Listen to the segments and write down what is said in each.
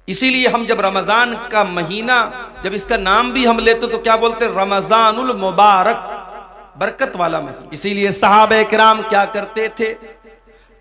इसीलिए हम जब रमजान का महीना, जब इसका नाम भी हम लेते तो क्या बोलते? रमजानुल मुबारक, बरकत वाला महीना। इसीलिए सहाबे किराम क्या करते थे,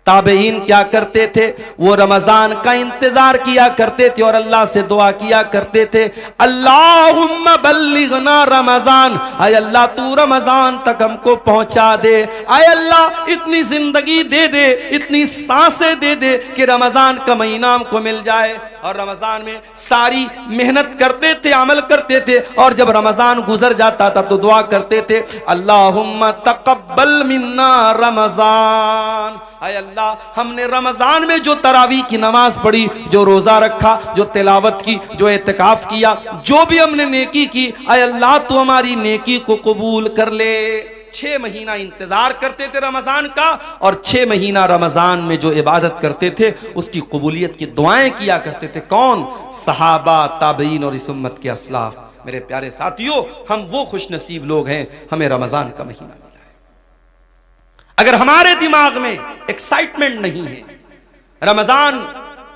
ताबईन क्या करते थे, वो रमजान का इंतजार किया करते थे और अल्लाह से दुआ किया करते थे, अल्लाहुम्मा बल्लिगना रमजान, आय अल्लाह तू रमजान तक हमको पहुंचा दे, आय अल्लाह इतनी जिंदगी दे दे, इतनी सांसें दे दे कि रमजान का महीना हमको मिल जाए। और रमजान में सारी मेहनत करते थे, अमल करते थे, और जब रमजान गुजर जाता था तो दुआ करते थे, अल्लाहुम्मा तकब्बल मिन्ना रमजान, आय अल्लाह हमने रमजान में जो तरावी की नमाज पढ़ी, जो रोजा रखा, जो तिलावत की, जो एतकाफ किया, जो भी हमने नेकी की, आय अल्लाह तू हमारी नेकी को कबूल कर ले। 6 महीना इंतजार करते थे रमजान का, और 6 महीना रमजान में जो इबादत करते थे उसकी कबूलियत की दुआएं किया करते थे। कौन? सहाबा, ताबईन और इस उम्मत के असलाफ। मेरे प्यारे साथियों, हम वो खुश नसीब लोग हैं, हमें रमजान का महीना मिला है। अगर हमारे दिमाग में एक्साइटमेंट नहीं है, रमजान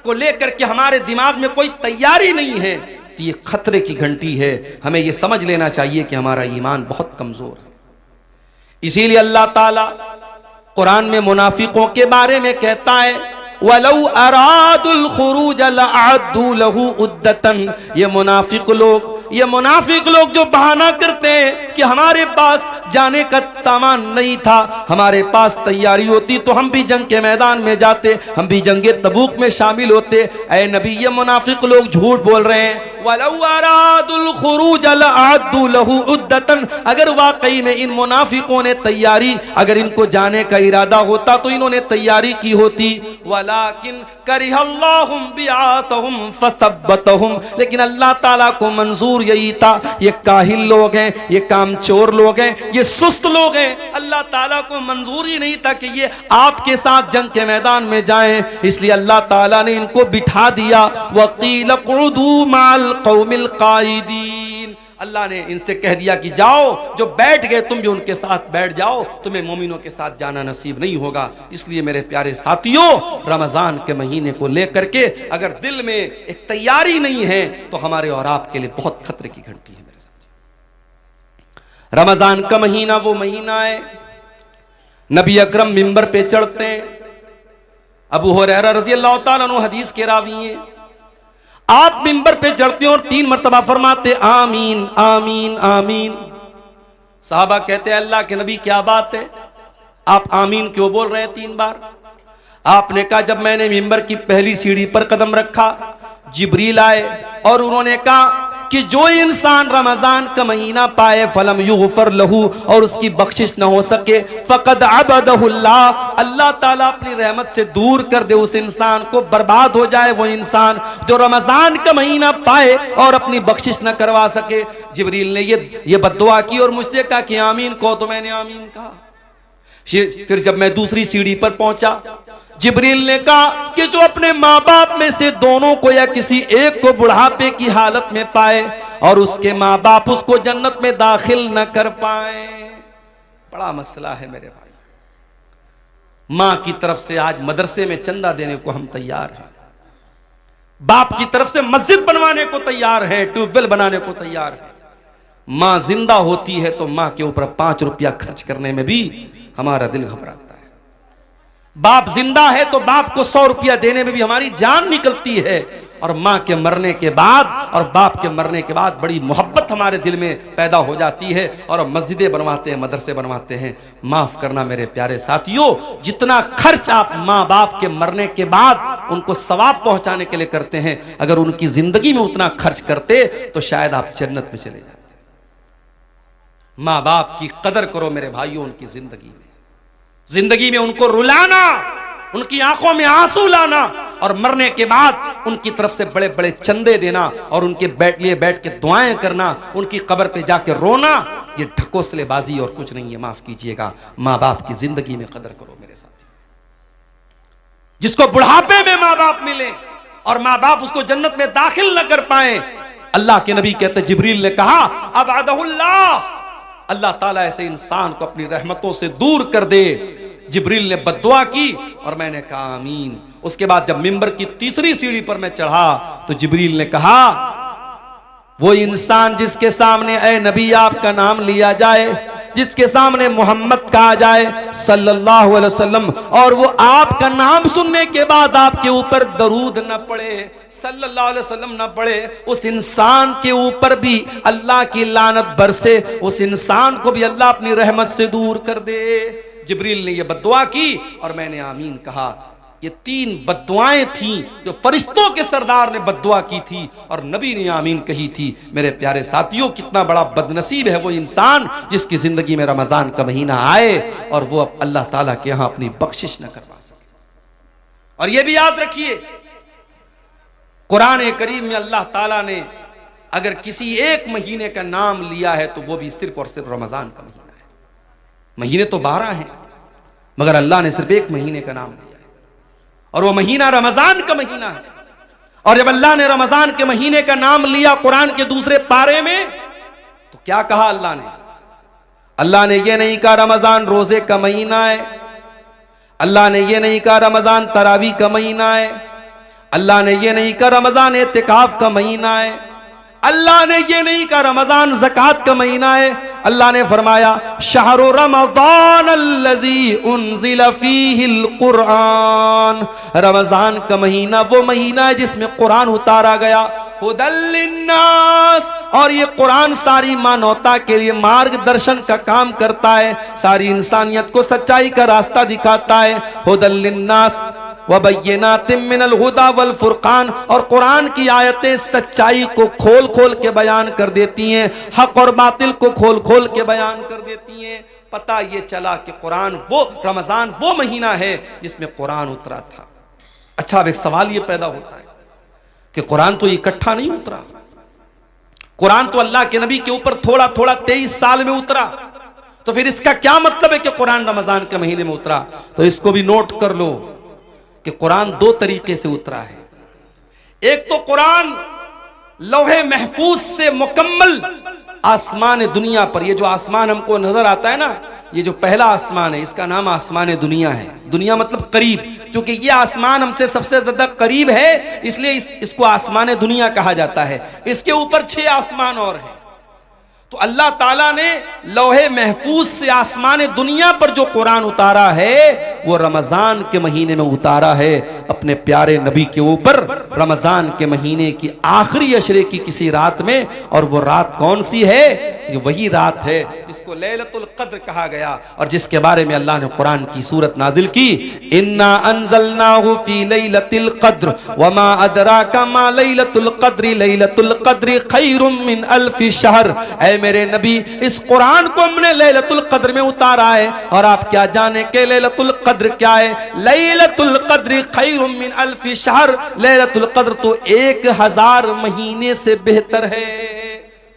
को लेकर के हमारे दिमाग में कोई तैयारी नहीं है, तो ये खतरे की घंटी है। हमें ये समझ लेना चाहिए कि हमारा ईमान बहुत कमजोर है। इसीलिए अल्लाह ताला कुरान में मुनाफिकों के बारे में कहता है, वलौ अरादुल खुरूज लअद्दू लहू उद्दतन। ये मुनाफिक लोग जो बहाना करते हैं कि हमारे पास जाने का सामान नहीं था, हमारे पास तैयारी होती तो हम भी जंग के मैदान में जाते, हम भी जंगे तबूक में शामिल होते। ऐ नबी, ये मुनाफिक लोग झूठ बोल रहे हैं। वलौ अरादुल खुरूज लअद्दू लहू उद्दतन, अगर वाकई में इन मुनाफिकों ने तैयारी, अगर इनको जाने का इरादा होता तो इन्होंने तैयारी की होती। वलाकिन करिहल्लाहुम बिआतहुम फतब्बतहुम, लेकिन अल्लाह ताला को मंजूर यही था। ये काहिल लोग हैं, ये कामचोर लोग हैं, ये सुस्त लोग हैं। अल्लाह ताला को मंजूर ही नहीं था कि ये आपके साथ जंग के मैदान में जाएं, इसलिए अल्लाह ताला ने इनको बिठा दिया। वकील क़ुदू माल क़ौमिल क़ाइदीन, अल्लाह ने इनसे कह दिया कि जाओ, जो बैठ गए तुम भी उनके साथ बैठ जाओ, तुम्हें मोमिनों के साथ जाना नसीब नहीं होगा। इसलिए मेरे प्यारे साथियों, रमजान के महीने को लेकर के अगर दिल में एक तैयारी नहीं है तो हमारे और आपके लिए बहुत खतरे की घंटी है। मेरे साथ रमजान का महीना वो महीना है, नबी अकरम मिंबर पे चढ़ते हैं। अबू हुरैरा रज़ी अल्लाह ताला अन्हु हदीस के रावी हैं। आप मिंबर पे चढ़ते हैं और 3 मरतबा फरमाते आमीन आमीन आमीन। साहबा कहते हैं, अल्लाह के नबी क्या बात है, आप आमीन क्यों बोल रहे हैं 3 बार? आपने कहा, जब मैंने मिंबर की पहली सीढ़ी पर कदम रखा, जिब्रील आए और उन्होंने कहा कि जो इंसान रमजान का महीना पाए फलम युगफर लहू, और उसकी बख्शिश न हो सके, फकद अबदहुल्लाह, अल्लाह ताला अपनी रहमत से दूर कर दे उस इंसान को, बर्बाद हो जाए वो इंसान जो रमजान का महीना पाए और अपनी बख्शिश न करवा सके। जिब्रील ने ये बद्दुआ की और मुझसे कहा कि आमीन कहो, तो मैंने आमीन कहा। फिर जब मैं दूसरी सीढ़ी पर पहुंचा, जिब्रील ने कहा कि जो अपने माँ बाप में से दोनों को या किसी एक को बुढ़ापे की हालत में पाए और उसके माँ बाप उसको जन्नत में दाखिल न कर पाए। बड़ा मसला है मेरे भाई। माँ की तरफ से आज मदरसे में चंदा देने को हम तैयार हैं, बाप की तरफ से मस्जिद बनवाने को तैयार हैं, ट्यूबवेल बनाने को तैयार हैं। माँ जिंदा होती है तो माँ के ऊपर 5 रुपया खर्च करने में भी हमारा दिल घबराता है। बाप जिंदा है तो बाप को 100 रुपया देने में भी हमारी जान निकलती है। और माँ के मरने के बाद और बाप के मरने के बाद बड़ी मोहब्बत हमारे दिल में पैदा हो जाती है और मस्जिदें बनवाते हैं, मदरसे बनवाते हैं। माफ करना मेरे प्यारे साथियों, जितना खर्च आप माँ बाप के मरने के बाद उनको सवाब पहुंचाने के लिए करते हैं, अगर उनकी जिंदगी में उतना खर्च करते तो शायद आप जन्नत में चले जाते। माँ बाप की कदर करो मेरे भाइयों, उनकी जिंदगी में उनको रुलाना, उनकी आंखों में आंसू लाना और मरने के बाद उनकी तरफ से बड़े बड़े चंदे देना और उनके लिए बैठ के दुआएं करना, उनकी कब्र पे जाके रोना, ये ढकोसलेबाजी और कुछ नहीं है। माफ कीजिएगा, माँ बाप की जिंदगी में कदर करो मेरे साथ। जिसको बुढ़ापे में माँ बाप मिले और माँ बाप उसको जन्नत में दाखिल न कर पाए, अल्लाह के नबी कहते, जिब्रील ने कहा अबअदहुल्लाह, अल्लाह ताला ऐसे इंसान को अपनी रहमतों से दूर कर दे जिब्रील ने बद्दुआ की और मैंने कहा आमीन। उसके बाद जब मिंबर की तीसरी सीढ़ी पर मैं चढ़ा तो जिब्रील ने कहा, वो इंसान जिसके सामने ए नबी आपका नाम लिया जाए, जिसके सामने मोहम्मद कहा जाए सल्लल्लाहु अलैहि वसल्लम, और वो आपका नाम सुनने के बाद आपके ऊपर दरूद न पड़े, सल्लल्लाहु अलैहि वसल्लम न पड़े, उस इंसान के ऊपर भी अल्लाह की लानत बरसे, उस इंसान को भी अल्लाह अपनी रहमत से दूर कर दे। जिब्रील ने यह बद्दुआ की और मैंने आमीन कहा। ये 3 बद्दुआएं थीं जो फरिश्तों के सरदार ने बद्दुआ की थी और नबी ने आमीन कही थी। मेरे प्यारे साथियों, कितना बड़ा बदनसीब है वो इंसान जिसकी जिंदगी में रमजान का महीना आए और वो अब अल्लाह ताला के यहां अपनी बख्शिश न करवा सके। और ये भी याद रखिए, कुरान करीम में अल्लाह ताला ने अगर किसी एक महीने का नाम लिया है तो वो भी सिर्फ और सिर्फ रमजान का महीना है। महीने तो 12 हैं मगर अल्लाह ने सिर्फ एक महीने का नाम लिया और वो महीना रमजान का महीना है। और जब अल्लाह ने रमजान के महीने का नाम लिया कुरान के दूसरे पारे में तो क्या कहा अल्लाह ने? अल्लाह ने ये नहीं कहा रमजान रोजे का महीना है, अल्लाह ने ये नहीं कहा रमजान तरावी का महीना है, अल्लाह ने ये नहीं कहा रमजान एतिकाफ का महीना है, अल्लाह ने ये नहीं कहा रमजान ज़कात का महीना है। अल्लाह ने फरमाया शहरु रमज़ान अल्लज़ी उन्ज़िला फ़ीहिल कुरान, रमजान का महीना वो महीना है जिसमें कुरान उतारा गया। हुदल लिन्नास, और ये कुरान सारी मानवता के लिए मार्गदर्शन का काम करता है, सारी इंसानियत को सच्चाई का रास्ता दिखाता है। हुदल लिन्नास वबय्यिनातिम मिनल हुदा वल फुरकान, और कुरान की आयतें सच्चाई को खोल खोल के बयान कर देती हैं, हक और बातिल को खोल खोल के बयान कर देती हैं। पता ये चला कि कुरान वो रमजान वो महीना है जिसमें कुरान उतरा था। अच्छा, अब एक सवाल ये पैदा होता है कि कुरान तो इकट्ठा नहीं उतरा, कुरान तो अल्लाह के नबी के ऊपर थोड़ा थोड़ा 23 साल में उतरा, तो फिर इसका क्या मतलब है कि कुरान रमजान के महीने में उतरा? तो इसको भी नोट कर लो कि कुरान 2 तरीके से उतरा है। एक तो कुरान लौहे महफूज से मुकम्मल आसमान दुनिया पर, ये जो आसमान हमको नजर आता है ना, ये जो पहला आसमान है इसका नाम आसमान दुनिया है। दुनिया मतलब करीब, क्योंकि ये आसमान हमसे सबसे ज्यादा करीब है इसलिए इसको आसमान दुनिया कहा जाता है। इसके ऊपर 6 आसमान और हैं। तो अल्लाह ताला ने लौहे महफूज से आसमान दुनिया पर जो कुरान उतारा है वो रमजान के महीने में उतारा है अपने प्यारे नबी के ऊपर, रमजान के महीने की आखिरी अशरे की किसी रात में। और वो रात कौन सी है? ये वही रात है जिसको लैलतुल कद्र कहा गया और जिसके बारे में अल्लाह ने कुरान की सूरत नाजिल की, इन्ना अंज़लनाहु फी लैलतिल कद्र वमा अदराका मा लैलतुल कद्र लैलतुल कद्र खैरुम मिन अल्फि शहर। ऐ मेरे नबी, इस कुरान को हमने लैलतुल कद्र में उतारा है और आप क्या जाने के लैलतुल कद्र क्या है? लैलतुल कद्र खैरुम मिन अल्फि शहर, लैलतुल कद्र तो 1000 महीने से बेहतर है।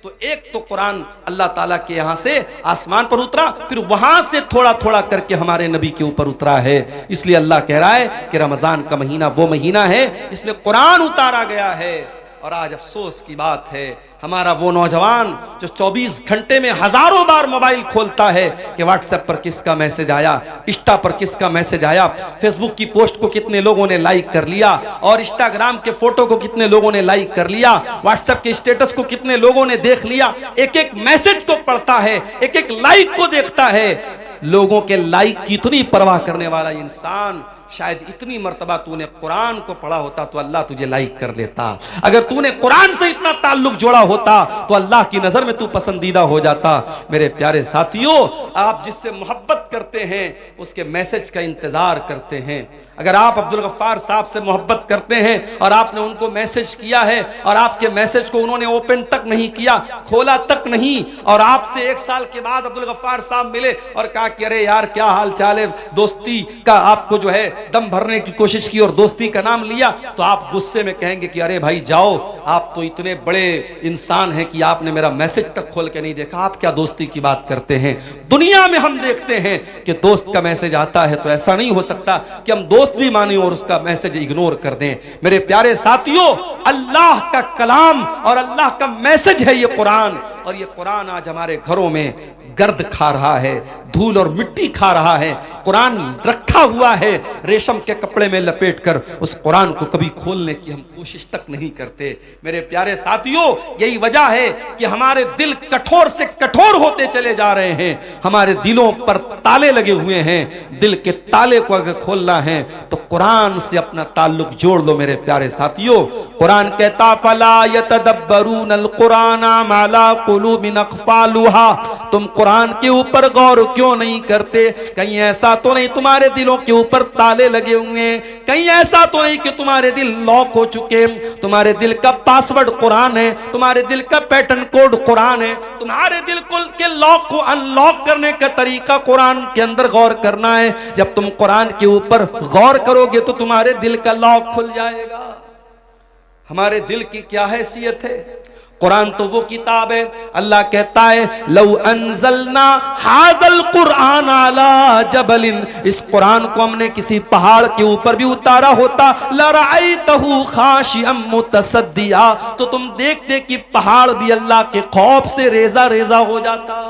तो एक तो कुरान अल्लाह ताला के यहां से आसमान पर उतरा, फिर वहां से थोड़ा थोड़ा करके हमारे नबी के ऊपर उतरा है। इसलिए अल्लाह कह रहा है कि रमजान का महीना वो महीना है जिसमें कुरान उतारा गया है। और आज अफसोस की बात है, हमारा वो नौजवान जो 24 घंटे में हजारों बार मोबाइल खोलता है कि व्हाट्सएप पर किसका मैसेज आया, इंस्टा पर किसका मैसेज आया, फेसबुक की पोस्ट को कितने लोगों ने लाइक कर लिया और इंस्टाग्राम के फोटो को कितने लोगों ने लाइक कर लिया, व्हाट्सएप के स्टेटस को कितने लोगों ने देख लिया। एक एक मैसेज को पढ़ता है, एक एक लाइक को देखता है। लोगों के लाइक की इतनी परवाह करने वाला इंसान, शायद इतनी मर्तबा तूने कुरान को पढ़ा होता तो अल्लाह तुझे लाइक कर देता। अगर तूने कुरान से इतना ताल्लुक जोड़ा होता तो अल्लाह की नजर में तू पसंदीदा हो जाता। मेरे प्यारे साथियों, आप जिससे मोहब्बत करते हैं उसके मैसेज का इंतजार करते हैं। अगर आप अब्दुल गफ्फार साहब से मोहब्बत करते हैं और आपने उनको मैसेज किया है और आपके मैसेज को उन्होंने ओपन तक नहीं किया, खोला तक नहीं, और आपसे 1 साल के बाद अब्दुल गफ्फार साहब मिले और कहा कि अरे यार क्या हाल चाल है, दोस्ती का आपको जो है दम भरने की कोशिश की और दोस्ती का नाम लिया, तो आप गुस्से में कहेंगे कि अरे भाई जाओ, आप तो इतने बड़े इंसान हैं कि आपने मेरा मैसेज तक खोल के नहीं देखा, आप क्या दोस्ती की बात करते हैं। दुनिया में हम देखते हैं कि दोस्त का मैसेज आता है तो ऐसा नहीं हो सकता कि हम दोस्त भी माने और उसका मैसेज इग्नोर कर दें। मेरे प्यारे साथियों, अल्लाह का कलाम और अल्लाह का मैसेज है ये कुरान, और ये कुरान आज हमारे घरों में गर्द खा रहा है, धूल और मिट्टी खा रहा है। कुरान रखा हुआ है रेशम के कपड़े में लपेटकर, उस कुरान को कभी खोलने की हम कोशिश तक नहीं करते। मेरे प्यारे साथियों, यही वजह है कि हमारे दिल कठोर से कठोर होते चले जा रहे हैं। हमारे दिलों पर ताले लगे हुए हैं। दिल के ताले को अगर खोलना है तो कुरान से अपना ताल्लुक जोड़ लो। मेरे प्यारे साथियों, कुरान कहता फला यतदब्बरूनल कुरान माला कुलूबिन अक़फ़ालुहा, तुम कुरान के ऊपर गौर क्यों नहीं करते? कहीं ऐसा तो नहीं तुम्हारे दिलों के ऊपर ताले लगे हुए हैं? कहीं ऐसा तो नहीं कि तुम्हारे दिल लॉक हो चुके? तुम्हारे दिल का पासवर्ड कुरान है, तुम्हारे दिल का पैटर्न कोड कुरान है। तुम्हारे दिल के लॉक को अनलॉक करने का तरीका कुरान के अंदर गौर करना है। जब तुम कुरान के ऊपर गौर करोगे तो तुम्हारे दिल का लॉक खुल जाएगा। हमारे दिल की क्या हैसियत है? कुरान तो वो किताब है, अल्लाह कहता है लौ अंज़लना हाज़ल कुरान अला जबलिन, इस कुरान को हमने किसी पहाड़ के ऊपर भी उतारा होता लरअयतहु खाशिअम मुतसद्दिया, तो तुम देखते कि पहाड़ भी अल्लाह के खौफ से रेजा रेजा हो जाता।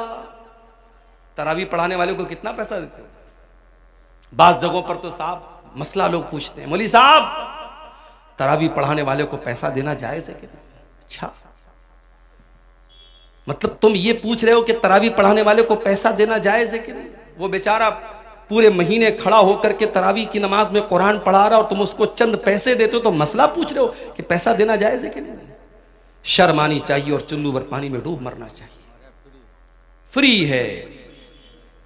तरावी पढ़ाने वाले को कितना पैसा देते हो? बाज़ जगहों पर तो साहब मसला लोग पूछते हैं, मौलवी साहब तरावी पढ़ाने वाले को पैसा देना जायज है कि नहीं? अच्छा, मतलब तुम ये पूछ रहे हो कि तरावी पढ़ाने वाले को पैसा देना जायज है कि नहीं? वो बेचारा पूरे महीने खड़ा होकर के तरावी की नमाज में कुरान पढ़ा रहा और तुम उसको चंद पैसे देते हो तो मसला पूछ रहे हो कि पैसा देना जायज है कि नहीं? शर्म आनी चाहिए और चुल्लू भर पानी में डूब मरना चाहिए। फ्री है।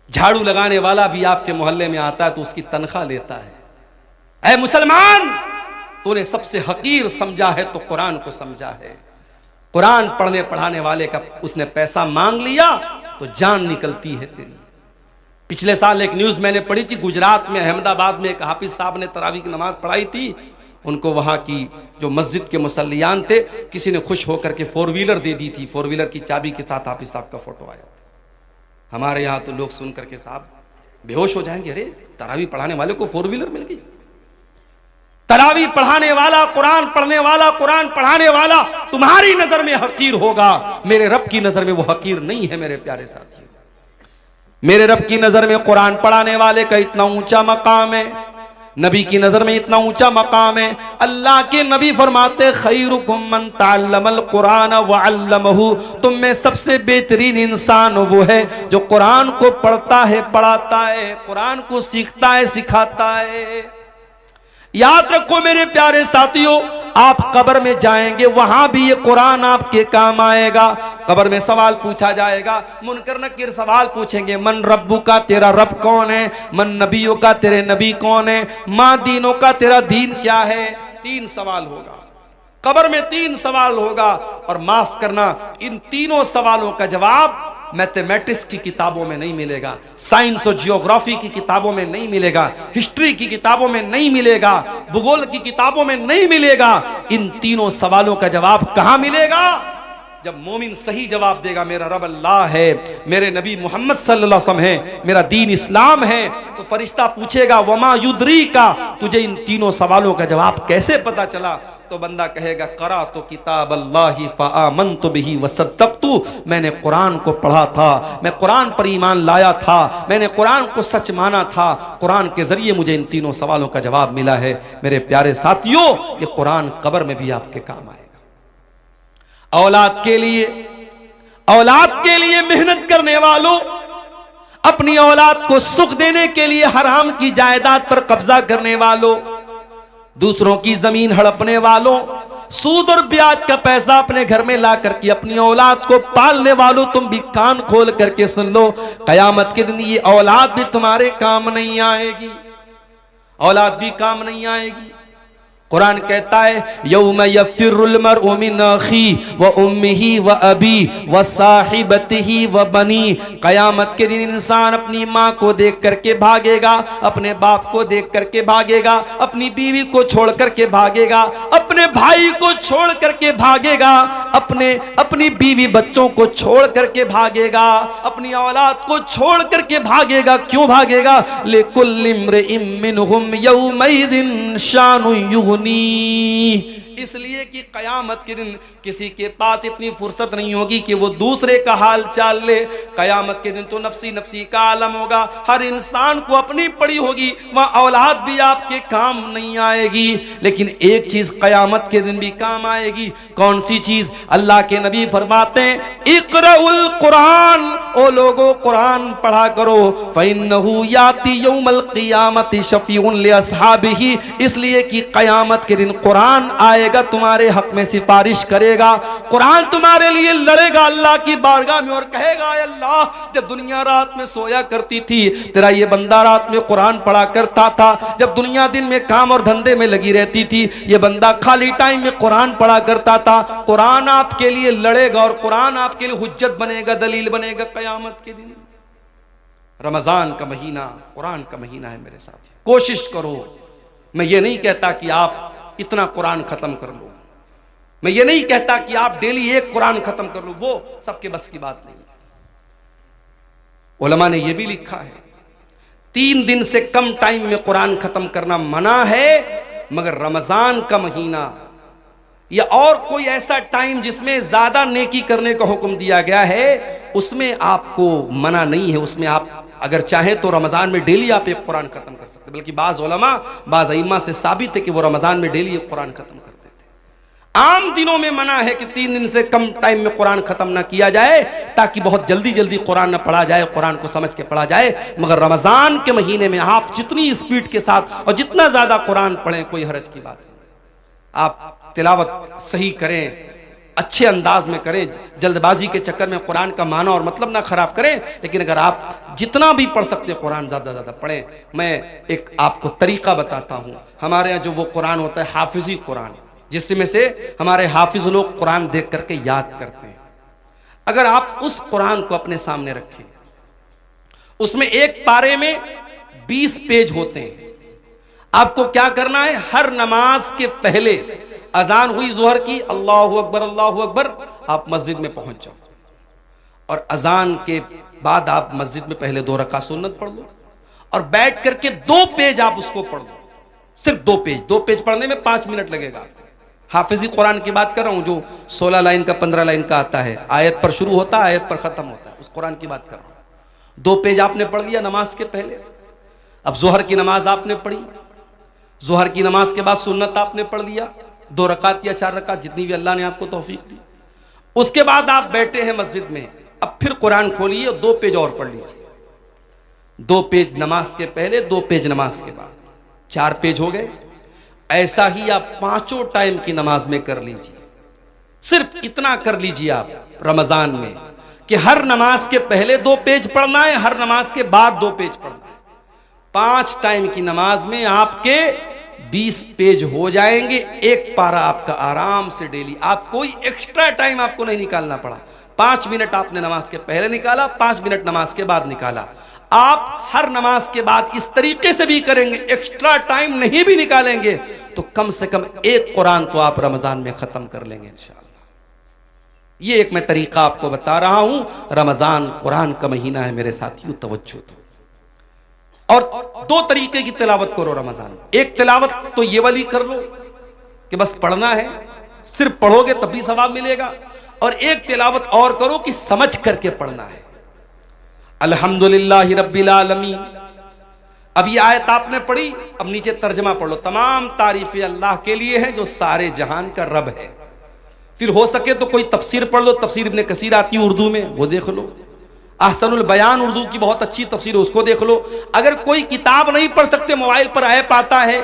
झाड़ू लगाने वाला भी आपके मोहल्ले में आता है तो उसकी तनख्वाह लेता है। ऐ मुसलमान, तूने सबसे हकीर समझा है तो कुरान को समझा है। कुरान पढ़ने पढ़ाने वाले का उसने पैसा मांग लिया तो जान निकलती है तेरी। पिछले साल एक न्यूज मैंने पढ़ी थी, गुजरात में अहमदाबाद में एक हाफिज साहब ने तरावी की नमाज पढ़ाई थी। उनको वहां की जो मस्जिद के मुसल्लियान थे, किसी ने खुश होकर के 4 व्हीलर दे दी थी। 4 व्हीलर की चाबी के साथ हाफिज साहब का फोटो आया था। हमारे यहाँ तो लोग सुन करके साहब बेहोश हो जाएंगे, अरे तरावी पढ़ाने वाले को 4 व्हीलर मिल गई। तरावी पढ़ाने वाला, कुरान पढ़ने वाला, कुरान पढ़ाने वाला तुम्हारी नजर में हकीर होगा, मेरे रब की नजर में वो हकीर नहीं है। मेरे प्यारे साथियों, मेरे रब की नजर में कुरान पढ़ाने वाले का इतना ऊंचा मकाम है, नबी की नजर में इतना ऊंचा मकाम है। अल्लाह के नबी फरमाते खैरुकुम मन तअल्लमल कुरान व अल्लमहु, तुम में सबसे बेहतरीन इंसान वो है जो कुरान को पढ़ता है, पढ़ाता है, कुरान को सीखता है, सिखाता है। याद रखो मेरे प्यारे साथियों, आप कब्र में जाएंगे वहां भी ये कुरान आपके काम आएगा। कब्र में सवाल पूछा जाएगा, मुनकर नकीर सवाल पूछेंगे, मन रब्बु का, तेरा रब कौन है? मन नबियों का, तेरे नबी कौन है? माँ दीनों का, तेरा दीन क्या है? 3 सवाल होगा कब्र में, 3 सवाल होगा। और माफ करना, इन तीनों सवालों का जवाब मैथमेटिक्स की किताबों में नहीं मिलेगा, साइंस और जियोग्राफी की किताबों में नहीं मिलेगा, हिस्ट्री की किताबों में नहीं मिलेगा, भूगोल की किताबों में नहीं मिलेगा। इन तीनों सवालों का जवाब कहां मिलेगा? जब मोमिन सही जवाब देगा मेरा रब अल्लाह है, मेरे नबी मोहम्मद सल्लल्लाहु अलैहि वसल्लम है, मेरा दीन इस्लाम है, तो फरिश्ता पूछेगा वमा युद्री का, तुझे इन तीनों सवालों का जवाब कैसे पता चला? तो बंदा कहेगा करा तो किताब अल्लाहि फ़आमनतु बिही वसद्दक़तु, मैंने कुरान को पढ़ा था, मैं कुरान पर ईमान लाया था, मैंने कुरान को सच माना था, कुरान के जरिए मुझे इन तीनों सवालों का जवाब मिला है। मेरे प्यारे साथियों, ये कुरान कब्र में भी आपके काम आएगा। औलाद के लिए मेहनत करने वालों, अपनी औलाद को सुख देने के लिए हराम की जायदाद पर कब्जा करने वालों, दूसरों की जमीन हड़पने वालों, सूद और ब्याज का पैसा अपने घर में ला करके अपनी औलाद को पालने वालों, तुम भी कान खोल करके सुन लो, कयामत के दिन ये औलाद भी तुम्हारे काम नहीं आएगी, औलाद भी काम नहीं आएगी। कुरान कहता है यौम यफिरुल मरउ मिन अखी व उम्मिही व अबी व साहिबतिही व बनी, कयामत के दिन इंसान अपनी माँ को देख करके भागेगा, अपने बाप को देख करके भागेगा, अपनी बीवी को छोड़ करके भागेगा, अपने भाई को छोड़ करके भागेगा, अपनी बीवी बच्चों को छोड़ करके भागेगा, अपनी औलाद को छोड़ करके भागेगा। क्यों भागेगा? लिकुल्लि इम्रिइम मिनहुम यौमइज़िन शानुन युग़नी, इसलिए कि क़यामत के दिन किसी के पास इतनी फुर्सत नहीं होगी कि वो दूसरे का हाल चाल ले। क़यामत के दिन तो नफ्सी नफ्सी का आलम होगा, हर इंसान को अपनी पड़ी होगी, वहाँ औलाद भी आपके काम नहीं आएगी। लेकिन एक चीज क़यामत के दिन भी काम आएगी। कौन सी चीज? अल्लाह के नबी फरमाते हैं, इक़राउल कुरान, ओ लोगों कुरान पढ़ा करो, फ़इन्नहु याती यौमल क़ियामति शफ़ीउन लिअस्हाबिही, इसलिए कि क़यामत के दिन कुरान आएगा, तुम्हारे हक में सिफारिश करेगा, कुरान तुम्हारे लिए लड़ेगा अल्लाह की बारगाह में और कहेगा, अल्लाह जब दुनिया रात में सोया करती थी, तेरा ये बंदा रात में कुरान पढ़ा करता था, जब दुनिया दिन में काम और धंधे में लगी रहती थी, ये बंदा खाली टाइम में कुरान पढ़ा करता था, कुरान आपके लिए लड़ेगा और कुरान आपके लिए हुज्जत बनेगा, दलील बनेगा क़यामत के दिन। रमजान का महीना कुरान का महीना है मेरे साथ, कोशिश करो। मैं ये नहीं कहता कि आप इतना कुरान खत्म कर लो, मैं ये नहीं कहता कि आप डेली एक कुरान खत्म कर लो, वो सबके बस की बात नहीं। उलमा ने यह भी लिखा है 3 दिन से कम टाइम में कुरान खत्म करना मना है, मगर रमजान का महीना या और कोई ऐसा टाइम जिसमें ज्यादा नेकी करने का हुक्म दिया गया है, उसमें आपको मना नहीं है। उसमें आप अगर चाहे तो रमजान में डेली आप एक कुरान खत्म कर सकते, बल्कि बाज़ उलमा बाज़ अइम्मा से साबित है कि वो रमजान में डेली एक कुरान खत्म करते थे। आम दिनों में मना है कि 3 दिन से कम टाइम में कुरान खत्म ना किया जाए, ताकि बहुत जल्दी जल्दी कुरान ना पढ़ा जाए, कुरान को समझ के पढ़ा जाए। मगर रमजान के महीने में आप जितनी स्पीड के साथ और जितना ज्यादा कुरान पढ़ें, कोई हरज की बात नहीं। आप तिलावत सही करें, अच्छे अंदाज में करें, जल्दबाजी के चक्कर में कुरान का माना और मतलब ना खराब करें। लेकिन अगर आप जितना भी पढ़ सकते हैं कुरान ज्यादा ज्यादा पढ़ें। मैं एक आपको तरीका बताता हूं। हमारे यहाँ जो वो कुरान होता है हाफिजी कुरान, जिसमें से हमारे हाफिज लोग कुरान देख करके याद करते हैं, अगर आप उस कुरान को अपने सामने रखें, उसमें एक पारे में 20 पेज होते हैं। आपको क्या करना है, हर नमाज के पहले अजान हुई जोहर की, अल्लाहु अकबर, आप मस्जिद में पहुंच जाओ और अजान के बाद आप मस्जिद में पहले 2 रकात सुन्नत पढ़ लो और बैठ करके 2 पेज आप उसको पढ़ लो, सिर्फ 2 पेज। 2 पेज पढ़ने में 5 मिनट लगेगा आपको। हाफिजी कुरान की बात कर रहा हूं, जो 16 लाइन का 15 लाइन का आता है, आयत पर शुरू होता है आयत पर खत्म होता है, उस कुरान की बात कर रहा हूं। 2 पेज आपने पढ़ लिया नमाज के पहले। अब जोहर की नमाज आपने पढ़ी, जोहर की नमाज के बाद सुन्नत आपने पढ़ लिया, 2 रकात या 4 रकात, जितनी भी अल्लाह ने आपको तौफीक दी। उसके बाद आप बैठे हैं मस्जिद में, अब फिर कुरान खोलिए और 2 पेज और पढ़ लीजिए। 2 पेज नमाज के पहले, 2 पेज नमाज के बाद, 4 पेज हो गए। ऐसा ही आप 5 टाइम की नमाज में कर लीजिए। सिर्फ इतना कर लीजिए आप रमजान में कि हर नमाज के पहले 2 पेज पढ़ना है, हर नमाज के बाद 2 पेज पढ़ना है। 5 टाइम की नमाज में आपके 20 पेज हो जाएंगे। एक पारा आपका आराम से डेली, आप कोई एक्स्ट्रा टाइम आपको नहीं निकालना पड़ा। 5 मिनट आपने नमाज के पहले निकाला, 5 मिनट नमाज के बाद निकाला। आप हर नमाज के बाद इस तरीके से भी करेंगे, एक्स्ट्रा टाइम नहीं भी निकालेंगे, तो कम से कम एक कुरान तो आप रमजान में खत्म कर लेंगे इंशाअल्लाह। ये एक मैं तरीका आपको बता रहा हूं। रमजान कुरान का महीना है मेरे साथियों, तवज्जो दो। और 2 तरीके की तिलावत करो रमजान में। एक तिलावत तो ये वाली कर लो कि बस पढ़ना है, सिर्फ पढ़ोगे तब भी सवाब मिलेगा। और एक तिलावत और करो कि समझ करके पढ़ना है। अल्हम्दुलिल्लाहि रब्बिल आलमीन, अब ये आयत आपने पढ़ी, अब नीचे तर्जमा पढ़ लो। तमाम तारीफें अल्लाह के लिए हैं जो सारे जहान का रब है। फिर हो सके तो कोई तफसीर पढ़ लो, तफसीर इब्ने कसीर आती है उर्दू में, वो देख लो। अहसनुल बयान उर्दू की बहुत अच्छी तफसीर है, उसको देख लो। अगर कोई किताब नहीं पढ़ सकते, मोबाइल पर ऐप आता है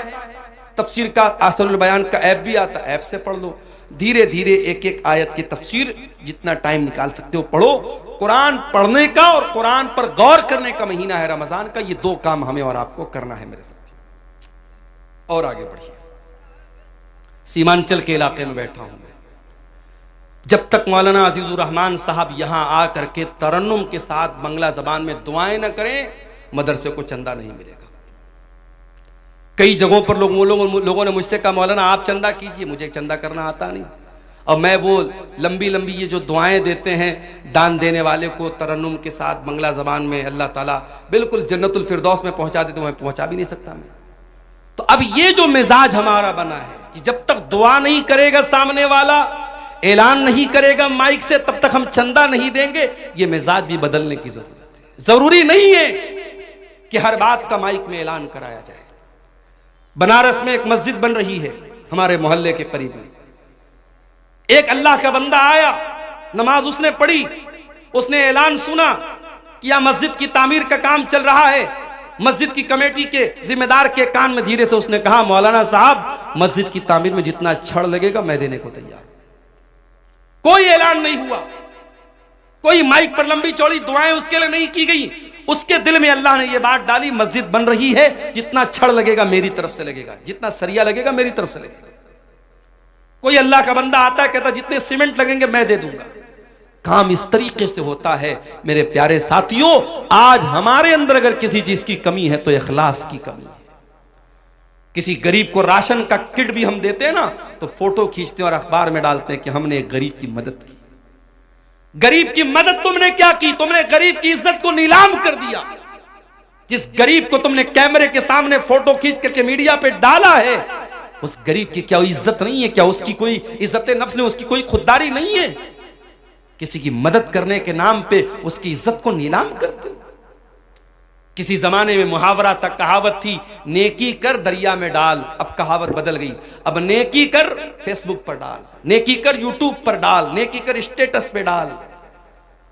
तफसीर का, अहसनुल बयान का ऐप भी आता है, ऐप से पढ़ लो। धीरे धीरे एक एक आयत की तफसीर जितना टाइम निकाल सकते हो पढ़ो। कुरान पढ़ने का और कुरान पर गौर करने का महीना है रमजान का। ये 2 काम हमें और आपको करना है मेरे साथ। और आगे बढ़िए। सीमांचल के इलाके में बैठा हूं मैं। जब तक मौलाना अजीजुर रहमान साहब यहां आकर के तरन्नुम के साथ बांग्ला जबान में दुआएं न करें, मदरसे को चंदा नहीं मिलेगा। कई जगहों पर लोगों ने मुझसे कहा, मौलाना आप चंदा कीजिए, मुझे चंदा करना आता नहीं। और मैं वो लंबी लंबी ये जो दुआएं देते हैं दान देने वाले को तरन्नुम के साथ बांग्ला जबान में, अल्लाह ताला बिल्कुल जन्नतुल फिरदौस में पहुंचा देते, वह पहुंचा भी नहीं सकता मैं। तो अब ये जो मिजाज हमारा बना है, कि जब तक दुआ नहीं करेगा सामने वाला, ऐलान नहीं करेगा माइक से, तब तक हम चंदा नहीं देंगे। ये मिजाज भी बदलने की जरूरत है। जरूरी नहीं है कि हर बात का माइक में ऐलान कराया जाए। बनारस में एक मस्जिद बन रही है हमारे मोहल्ले के करीब में। एक अल्लाह का बंदा आया, नमाज उसने पढ़ी, उसने ऐलान सुना कि यह मस्जिद की तामीर का काम चल रहा है। मस्जिद की कमेटी के जिम्मेदार के कान में धीरे से उसने कहा, मौलाना साहब मस्जिद की तामीर में जितना छड़ लगेगा मैं देने को तैयार। कोई ऐलान नहीं हुआ, कोई माइक पर लंबी चौड़ी दुआएं उसके लिए नहीं की गई। उसके दिल में अल्लाह ने यह बात डाली, मस्जिद बन रही है, जितना छड़ लगेगा मेरी तरफ से लगेगा, जितना सरिया लगेगा मेरी तरफ से लगेगा। कोई अल्लाह का बंदा आता है, कहता जितने सीमेंट लगेंगे मैं दे दूंगा। काम इस तरीके से होता है मेरे प्यारे साथियों। आज हमारे अंदर अगर किसी चीज की कमी है तो इखलास की कमी है। किसी गरीब को राशन का किट भी हम देते हैं ना, तो फोटो खींचते हैं और अखबार में डालते हैं कि हमने एक गरीब की मदद की। गरीब की मदद तुमने क्या की? तुमने गरीब की इज्जत को नीलाम कर दिया। जिस गरीब को तुमने कैमरे के सामने फोटो खींच करके मीडिया पे डाला है, उस गरीब की क्या इज्जत नहीं है? क्या उसकी कोई इज्जत नफ्स नहीं, उसकी कोई खुददारी नहीं है? किसी की मदद करने के नाम पे उसकी इज्जत को नीलाम करते हो। किसी जमाने में मुहावरा तक कहावत थी, नेकी कर दरिया में डाल। अब कहावत बदल गई, अब नेकी कर फेसबुक पर डाल, नेकी कर यूट्यूब पर डाल, नेकी कर स्टेटस पे डाल।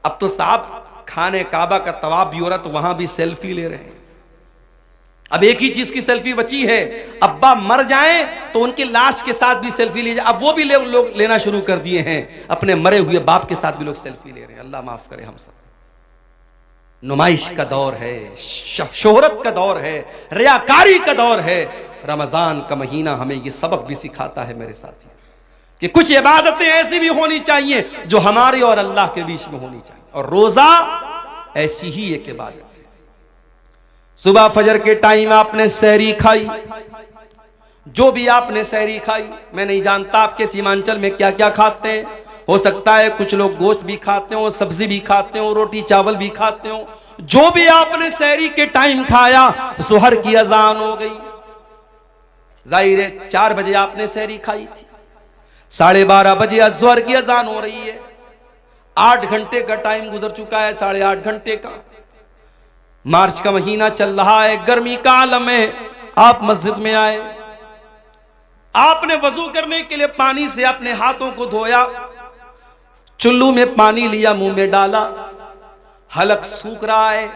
अब तो साहब खाने काबा का तवाफ भी हो रहा तो वहां भी सेल्फी ले रहे हैं। अब एक ही चीज की सेल्फी बची है, अब्बा मर जाएं तो उनकी लाश के साथ भी सेल्फी ली जाए। अब वो भी लोग लेना शुरू कर दिए हैं, अपने मरे हुए बाप के साथ भी लोग सेल्फी ले रहे हैं। अल्लाह माफ करे हम सब। नुमाइश का दौर है, शोहरत का दौर है, रियाकारी का दौर है। रमजान का महीना हमें ये सबक भी सिखाता है मेरे साथियों कि कुछ इबादतें ऐसी भी होनी चाहिए जो हमारे और अल्लाह के बीच में होनी चाहिए, और रोजा ऐसी ही एक इबादत है। सुबह फजर के टाइम आपने सहरी खाई, जो भी आपने सहरी खाई, मैं नहीं जानता आपके सीमांचल में क्या क्या खाते हैं। हो सकता है कुछ लोग गोश्त भी खाते हो, सब्जी भी खाते हो, रोटी चावल भी खाते हो। जो भी आपने सहरी के टाइम खाया, सुहर की अजान हो गई। जाहिर है 4 बजे आपने सहरी खाई थी, 12:30 बजे अज़हर की अजान हो रही है। 8 घंटे का टाइम गुजर चुका है, 8.5 घंटे का। मार्च का महीना चल रहा है, गर्मी का आलम है। आप मस्जिद में आए, आपने वजू करने के लिए पानी से अपने हाथों को धोया, चुल्लू में पानी लिया, मुंह में डाला, हलक सूख रहा है।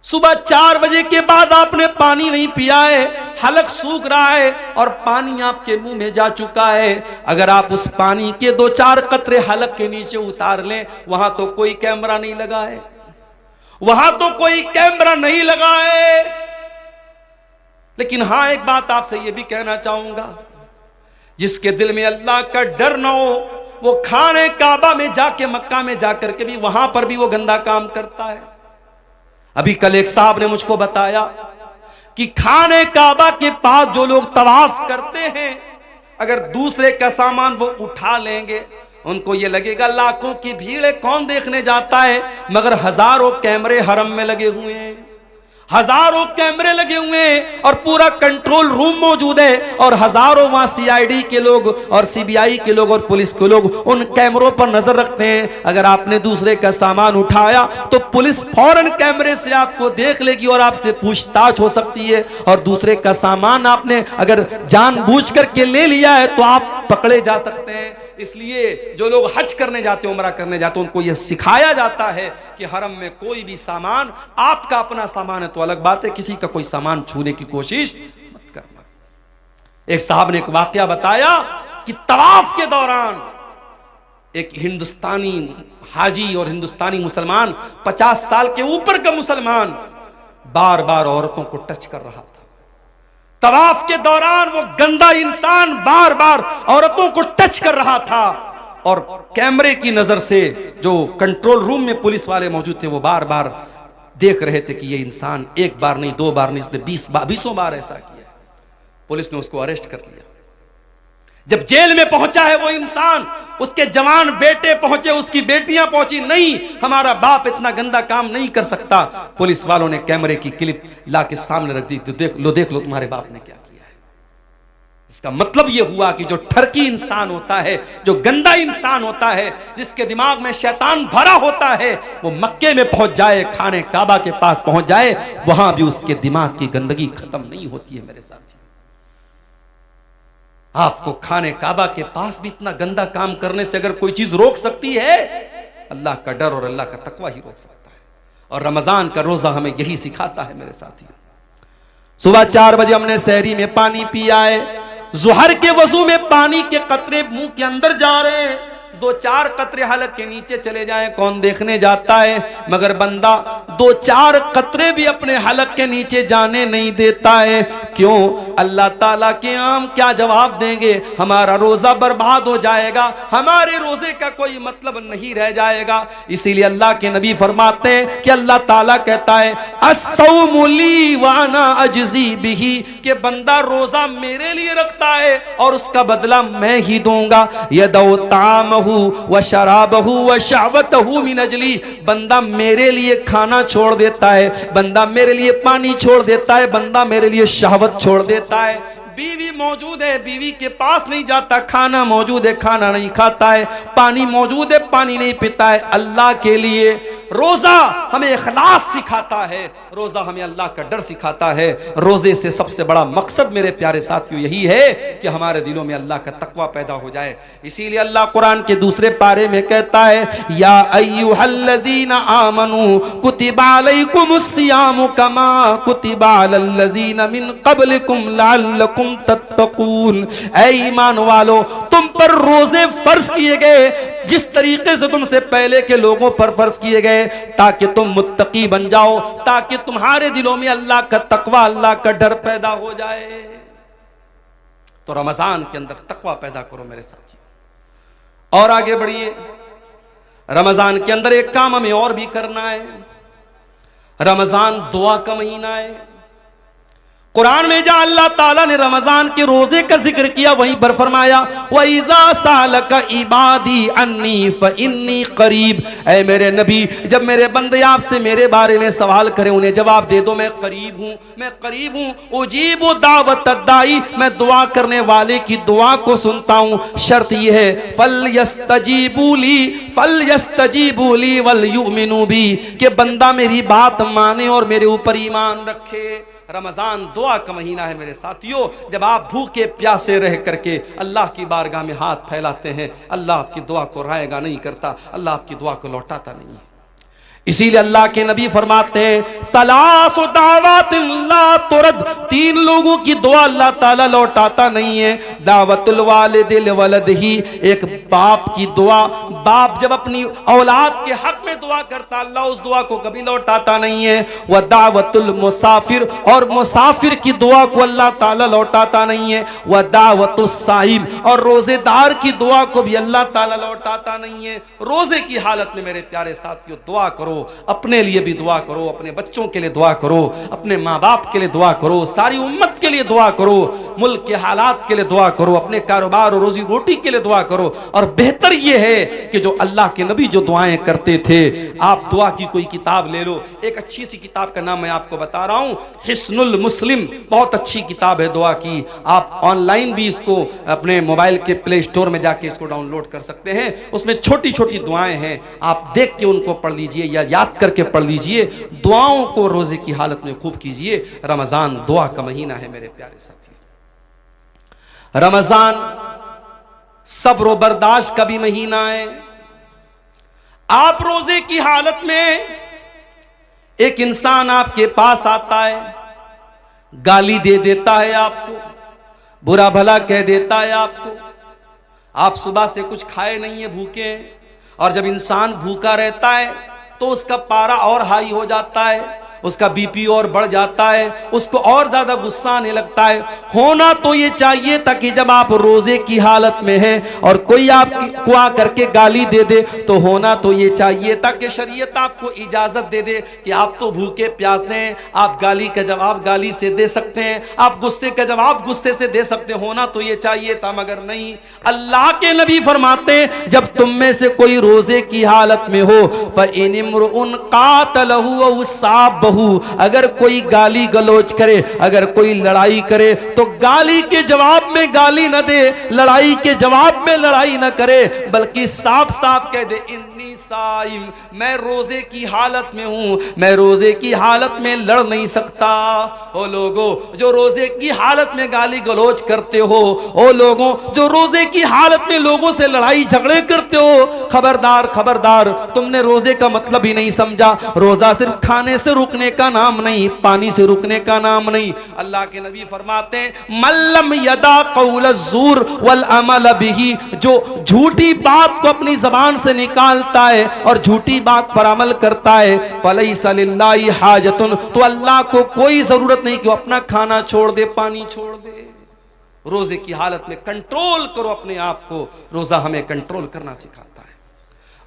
सुबह 4 बजे के बाद आपने पानी नहीं पिया है, हलक सूख रहा है और पानी आपके मुंह में जा चुका है। अगर आप उस पानी के 2-4 कतरे हलक के नीचे उतार लें, वहां तो कोई कैमरा नहीं लगा है, वहां तो कोई कैमरा नहीं लगा है। लेकिन हां, एक बात आपसे यह भी कहना चाहूंगा, जिसके दिल में अल्लाह का डर ना हो, वो खाने काबा में जाके, मक्का में जाकर के भी वहां पर भी वो गंदा काम करता है। अभी कल एक साहब ने मुझको बताया कि खाने काबा के पास जो लोग तवाफ करते हैं, अगर दूसरे का सामान वो उठा लेंगे, उनको ये लगेगा लाखों की भीड़ है, कौन देखने जाता है, मगर हजारों कैमरे हरम में लगे हुए हैं, हजारों कैमरे लगे हुए हैं और पूरा कंट्रोल रूम मौजूद है, और हजारों वहां सीआईडी के लोग और सीबीआई के लोग और पुलिस के लोग उन कैमरों पर नजर रखते हैं। अगर आपने दूसरे का सामान उठाया तो पुलिस फौरन कैमरे से आपको देख लेगी और आपसे पूछताछ हो सकती है, और दूसरे का सामान आपने अगर जानबूझ करके ले लिया है तो आप पकड़े जा सकते हैं। इसलिए जो लोग हज करने जाते, उमरा करने जाते, उनको यह सिखाया जाता है कि हरम में कोई भी सामान, आपका अपना सामान है तो अलग बात है, किसी का कोई सामान छूने की कोशिश मत करना। एक साहब ने एक वाकया बताया कि तवाफ के दौरान एक हिंदुस्तानी हाजी और हिंदुस्तानी मुसलमान, 50 साल के ऊपर का मुसलमान, बार बार औरतों को टच कर रहा था। तवाफ के दौरान वो गंदा इंसान बार बार औरतों को टच कर रहा था, और कैमरे की नजर से जो कंट्रोल रूम में पुलिस वाले मौजूद थे, वो बार बार देख रहे थे कि ये इंसान एक बार नहीं, 2 बार नहीं, इसने 20 बार ऐसा किया। पुलिस ने उसको अरेस्ट कर लिया। जब जेल में पहुंचा है वो इंसान, उसके जवान बेटे पहुंचे, उसकी बेटियां पहुंची, नहीं हमारा बाप इतना गंदा काम नहीं कर सकता। पुलिस वालों ने कैमरे की क्लिप ला के सामने रख दी, तो देख लो तुम्हारे बाप ने क्या किया है। इसका मतलब यह हुआ कि जो ठरकी इंसान होता है, जो गंदा इंसान होता है, जिसके दिमाग में शैतान भरा होता है, वो मक्के में पहुंच जाए, खाने काबा के पास पहुंच जाए, वहां भी उसके दिमाग की गंदगी खत्म नहीं होती है मेरे साथी। आपको खाने काबा के पास भी इतना गंदा काम करने से अगर कोई चीज रोक सकती है, अल्लाह का डर और अल्लाह का तकवा ही रोक सकता है। और रमजान का रोजा हमें यही सिखाता है मेरे साथियों। सुबह 4 बजे हमने सहरी में पानी पिया है, जुहर के वजू में पानी के कतरे मुंह के अंदर जा रहे हैं, 2-4 कतरे हलक के नीचे चले जाएं, कौन देखने जाता है? मगर बंदा 2-4 कतरे भी अपने हलक के नीचे जाने नहीं देता है। क्यों? अल्लाह ताला के आम क्या जवाब देंगे? हमारा रोजा बर्बाद हो जाएगा, हमारे रोजे का कोई मतलब नहीं रह जाएगा। इसीलिए अल्लाह के नबी फरमाते हैं कि अल्लाह ताला कहता है अस्सौमु ली व अना अजज़ी बिही, कि बंदा रोजा मेरे लिए रखता है और उसका बदला मैं ही दूंगा। यदौ तामहु व शराबहु व शहवतहु मिन अजली, बंदा मेरे लिए खाना छोड़ देता है, बंदा मेरे लिए पानी छोड़ देता है, बंदा मेरे लिए शहवत छोड़ देता है। बीवी मौजूद है, बीवी के पास नहीं जाता, खाना मौजूद है, खाना नहीं खाता है, पानी मौजूद है, पानी नहीं पीता है। अल्लाह के लिए रोजा हमें इखलास सिखाता है, रोजा हमें अल्लाह का डर सिखाता है। रोजे से सबसे बड़ा मकसद मेरे प्यारे साथियों यही है कि हमारे दिलों में अल्लाह का तकवा पैदा हो जाए। इसीलिए अल्लाह कुरान के दूसरे पारे में कहता है या अय्युहल्लज़ीना आमनू कुतिबा अलैकुमुस्सियामु कमा कुतिबा अलल्लज़ीना मिन क़ब्लिकुम लअल्लकुम तत्तकून। ऐ ईमान वालो, तुम पर रोजे फर्ज किए गए जिस तरीके से तुमसे पहले के लोगों पर फर्ज किए गए, ताकि तुम मुत्तकी बन जाओ, ताकि तुम्हारे दिलों में अल्लाह का तकवा, अल्लाह का डर पैदा हो जाए। तो रमजान के अंदर तकवा पैदा करो मेरे साथी। और आगे बढ़िए, रमजान के अंदर एक काम हमें और भी करना है। रमजान दुआ का महीना है। कुरान में जहां अल्लाह ताला ने रमजान के रोजे का जिक्र किया, वहीं पर फरमाया वइज़ा सालका इबादी अन्नी फइन्नी करीब। ऐ मेरे नबी, जब मेरे बंदे आपसे मेरे बारे में सवाल करें, उन्हें जवाब दे दो मैं करीब हूं, मैं करीब हूं। उजीबु दावत दाई, मैं दुआ करने वाले की दुआ को सुनता हूं। शर्त यह है फलयस्तजीबू ली वल युमिनू बी, कि बंदा मेरी बात माने और मेरे ऊपर ईमान रखे। रमजान दुआ का महीना है मेरे साथियों। जब आप भूखे प्यासे रह करके अल्लाह की बारगाह में हाथ फैलाते हैं, अल्लाह आपकी दुआ को रायगा नहीं करता, अल्लाह आपकी दुआ को लौटाता नहीं है। इसीलिए अल्लाह के नबी फरमाते हैं सलासु दावतिन ला तुरद, 3 लोगों की दुआ अल्लाह ताला लौटाता नहीं है। दावतुल वालिदिल वलदिही, एक बाप की दुआ, बाप जब अपनी औलाद के हक में दुआ करता, अल्लाह उस दुआ को कभी लौटाता नहीं है। वह दावतुल मुसाफिर, और मुसाफिर की दुआ को अल्लाह ताला लौटाता नहीं है। वह दावतुस साइम, और रोजेदार की दुआ को भी अल्लाह ताला लौटाता नहीं है। रोजे की हालत में मेरे प्यारे साथियों दुआ करो, अपने लिए भी दुआ करो, अपने बच्चों के लिए दुआ करो, अपने माँ बाप के लिए दुआ करो, सारी उम्मत के लिए दुआ करो, मुल्क के हालात के लिए दुआ करो, अपने कारोबार और रोजी रोटी के लिए दुआ करो। और बेहतर यह है कि जो अल्लाह के नबी जो दुआएं करते थे, आप दुआ की कोई किताब ले लो। एक अच्छी सी किताब का नाम मैं आपको बता रहा हूं, हिस्नुल मुस्लिम, बहुत अच्छी किताब है दुआ की। आप ऑनलाइन भी इसको अपने मोबाइल के प्ले स्टोर में जाके इसको डाउनलोड कर सकते हैं। उसमें छोटी छोटी दुआएं हैं, आप देख के उनको पढ़ लीजिए या याद करके पढ़ लीजिए। दुआओं को रोजे की हालत में खूब कीजिए। रमजान दुआ का महीना है मेरे प्यारे साथी। रमजान सब्र और बर्दाश्त का भी महीना है। आप रोजे की हालत में एक इंसान आपके पास आता है, गाली दे देता है आपको, बुरा भला कह देता है आपको, आप सुबह से कुछ खाए नहीं है, भूखे हैं। और जब इंसान भूखा रहता है तो उसका पारा और हाई हो जाता है, उसका बीपी और बढ़ जाता है, उसको और ज्यादा गुस्सा आने लगता है। होना तो ये चाहिए था कि जब आप रोजे की हालत में हैं और कोई आपको आ करके गाली दे दे, तो होना तो ये चाहिए था कि शरीयत आपको इजाजत दे दे कि आप तो भूखे प्यासे हैं, आप गाली का जवाब गाली से दे सकते हैं, आप गुस्से का जवाब गुस्से से दे सकते हैं। होना तो ये चाहिए था, मगर नहीं। अल्लाह के नबी फरमाते हैं जब तुम में से कोई रोजे की हालत में हो, फइनिमरुन कातलहु औ साबहु, अखाहू, अगर कोई गाली गलोच करे, अगर कोई लड़ाई करे तो गाली के जवाब में गाली न दे, लड़ाई के जवाब में लड़ाई न करे, बल्कि साफ साफ कह दे इन्नी साइम, मैं रोजे की हालत में हूं, मैं रोजे की हालत में लड़ नहीं सकता। ओ लोगों जो रोजे की हालत में गाली गलोच करते हो, ओ लोगों जो रोजे की हालत में लोगों से लड़ाई झगड़े करते हो, खबरदार खबरदार, तुमने रोजे का मतलब ही नहीं समझा। रोजा सिर्फ खाने से रुकने का नाम नहीं, पानी से रुकने का नाम नहीं। अल्लाह के नबी फरमाते हैं मल्लम यदा कौल ज़ूर वल अमल बिही, जो झूठी बात को अपनी जबान से निकालता है और झूठी बात पर अमल करता है, फलैसा लिल्लाहि हाजतुन, तो अल्लाह को कोई जरूरत नहीं कि वो अपना खाना छोड़ दे, पानी छोड़ दे। रोजे की हालत में कंट्रोल करो अपने आप को। रोजा हमें कंट्रोल करना सिखाता है।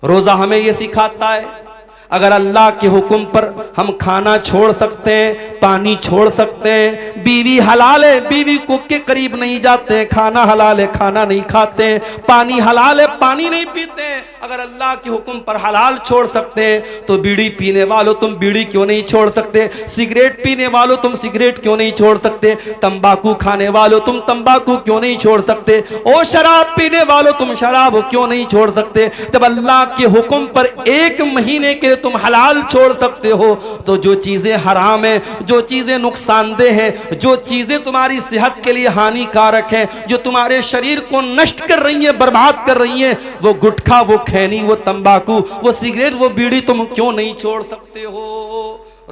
रोजा हमें यह सिखाता है अगर अल्लाह के हुक्म पर हम खाना छोड़ सकते हैं, पानी छोड़ सकते हैं, बीवी हलाल है बीवी को के करीब नहीं जाते, खाना हलाल है खाना नहीं खाते, पानी हलाल है पानी नहीं पीते, अगर अल्लाह के हुक्म पर हलाल छोड़ सकते हैं तो बीड़ी पीने वालों तुम बीड़ी क्यों नहीं छोड़ सकते, सिगरेट पीने वालों तुम सिगरेट क्यों नहीं छोड़ सकते, तंबाकू खाने वालों तुम तंबाकू क्यों नहीं छोड़ सकते, ओ शराब पीने वालों तुम शराब क्यों नहीं छोड़ सकते। जब अल्लाह के हुक्म पर एक महीने के तुम हलाल छोड़ सकते हो तो जो चीजें हराम है, जो चीजें नुकसानदेह हैं, जो चीजें तुम्हारी सेहत के लिए हानिकारक हैं, जो तुम्हारे शरीर को नष्ट कर रही हैं, बर्बाद कर रही हैं, वो गुटखा, वो खैनी, वो तंबाकू, वो सिगरेट, वो बीड़ी तुम क्यों नहीं छोड़ सकते हो।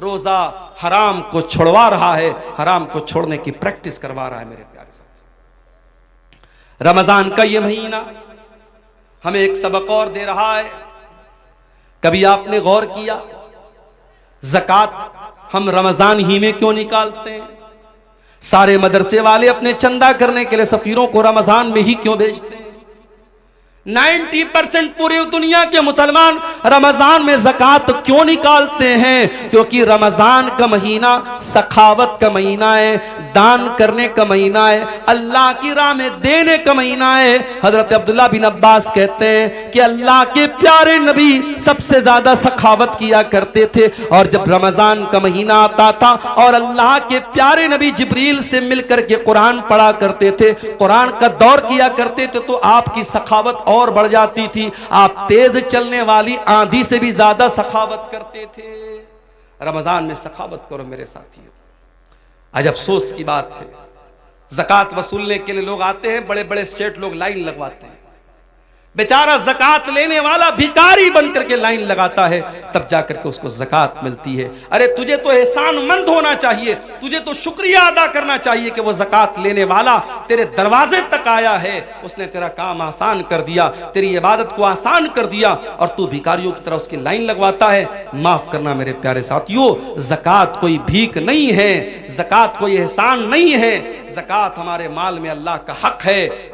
रोजा हराम को छुड़वा रहा है, हराम को छोड़ने की प्रैक्टिस करवा रहा है। मेरे प्यारे साथ रमजान का ये महीना हमें एक सबक और दे रहा है। कभी आपने गौर किया ज़कात हम रमजान ही में क्यों निकालते हैं? सारे मदरसे वाले अपने चंदा करने के लिए सफीरों को रमजान में ही क्यों भेजते हैं? 90% पूरी दुनिया के मुसलमान रमजान में ज़कात क्यों निकालते हैं? क्योंकि रमजान का महीना सखावत का महीना है, दान करने का महीना है, अल्लाह की राह में देने का महीना है। हजरत अब्दुल्ला बिन अब्बास कहते हैं कि अल्लाह के प्यारे नबी सबसे ज्यादा सखावत किया करते थे, और जब रमजान का महीना आता था और अल्लाह के प्यारे नबी जिब्रील से मिलकर के कुरान पढ़ा करते थे, कुरान का दौर किया करते थे, तो आपकी सखावत और बढ़ जाती थी। आप तेज चलने वाली आंधी से भी ज्यादा सखावत करते थे। रमजान में सखावत करो मेरे साथियों। आज अफसोस की बात है, ज़कात वसूलने के लिए लोग आते हैं, बड़े बड़े सेठ लोग लाइन लगवाते हैं, बेचारा ज़कात लेने वाला भिखारी बनकर के लाइन लगाता है, तब जाकर के उसको ज़कात मिलती है। अरे तुझे तो एहसानमंद होना चाहिए, तुझे तो शुक्रिया अदा करना चाहिए कि वो ज़कात लेने वाला तेरे दरवाजे तक आया है, उसने तेरा काम आसान कर दिया, तेरी इबादत को आसान कर दिया, और तू भिखारियों की तरह उसकी लाइन लगवाता है। माफ करना मेरे प्यारे साथियों, ज़कात कोई भीख नहीं है, ज़कात कोई एहसान नहीं है। ज़कात हमारे माल में अल्लाह का हक है।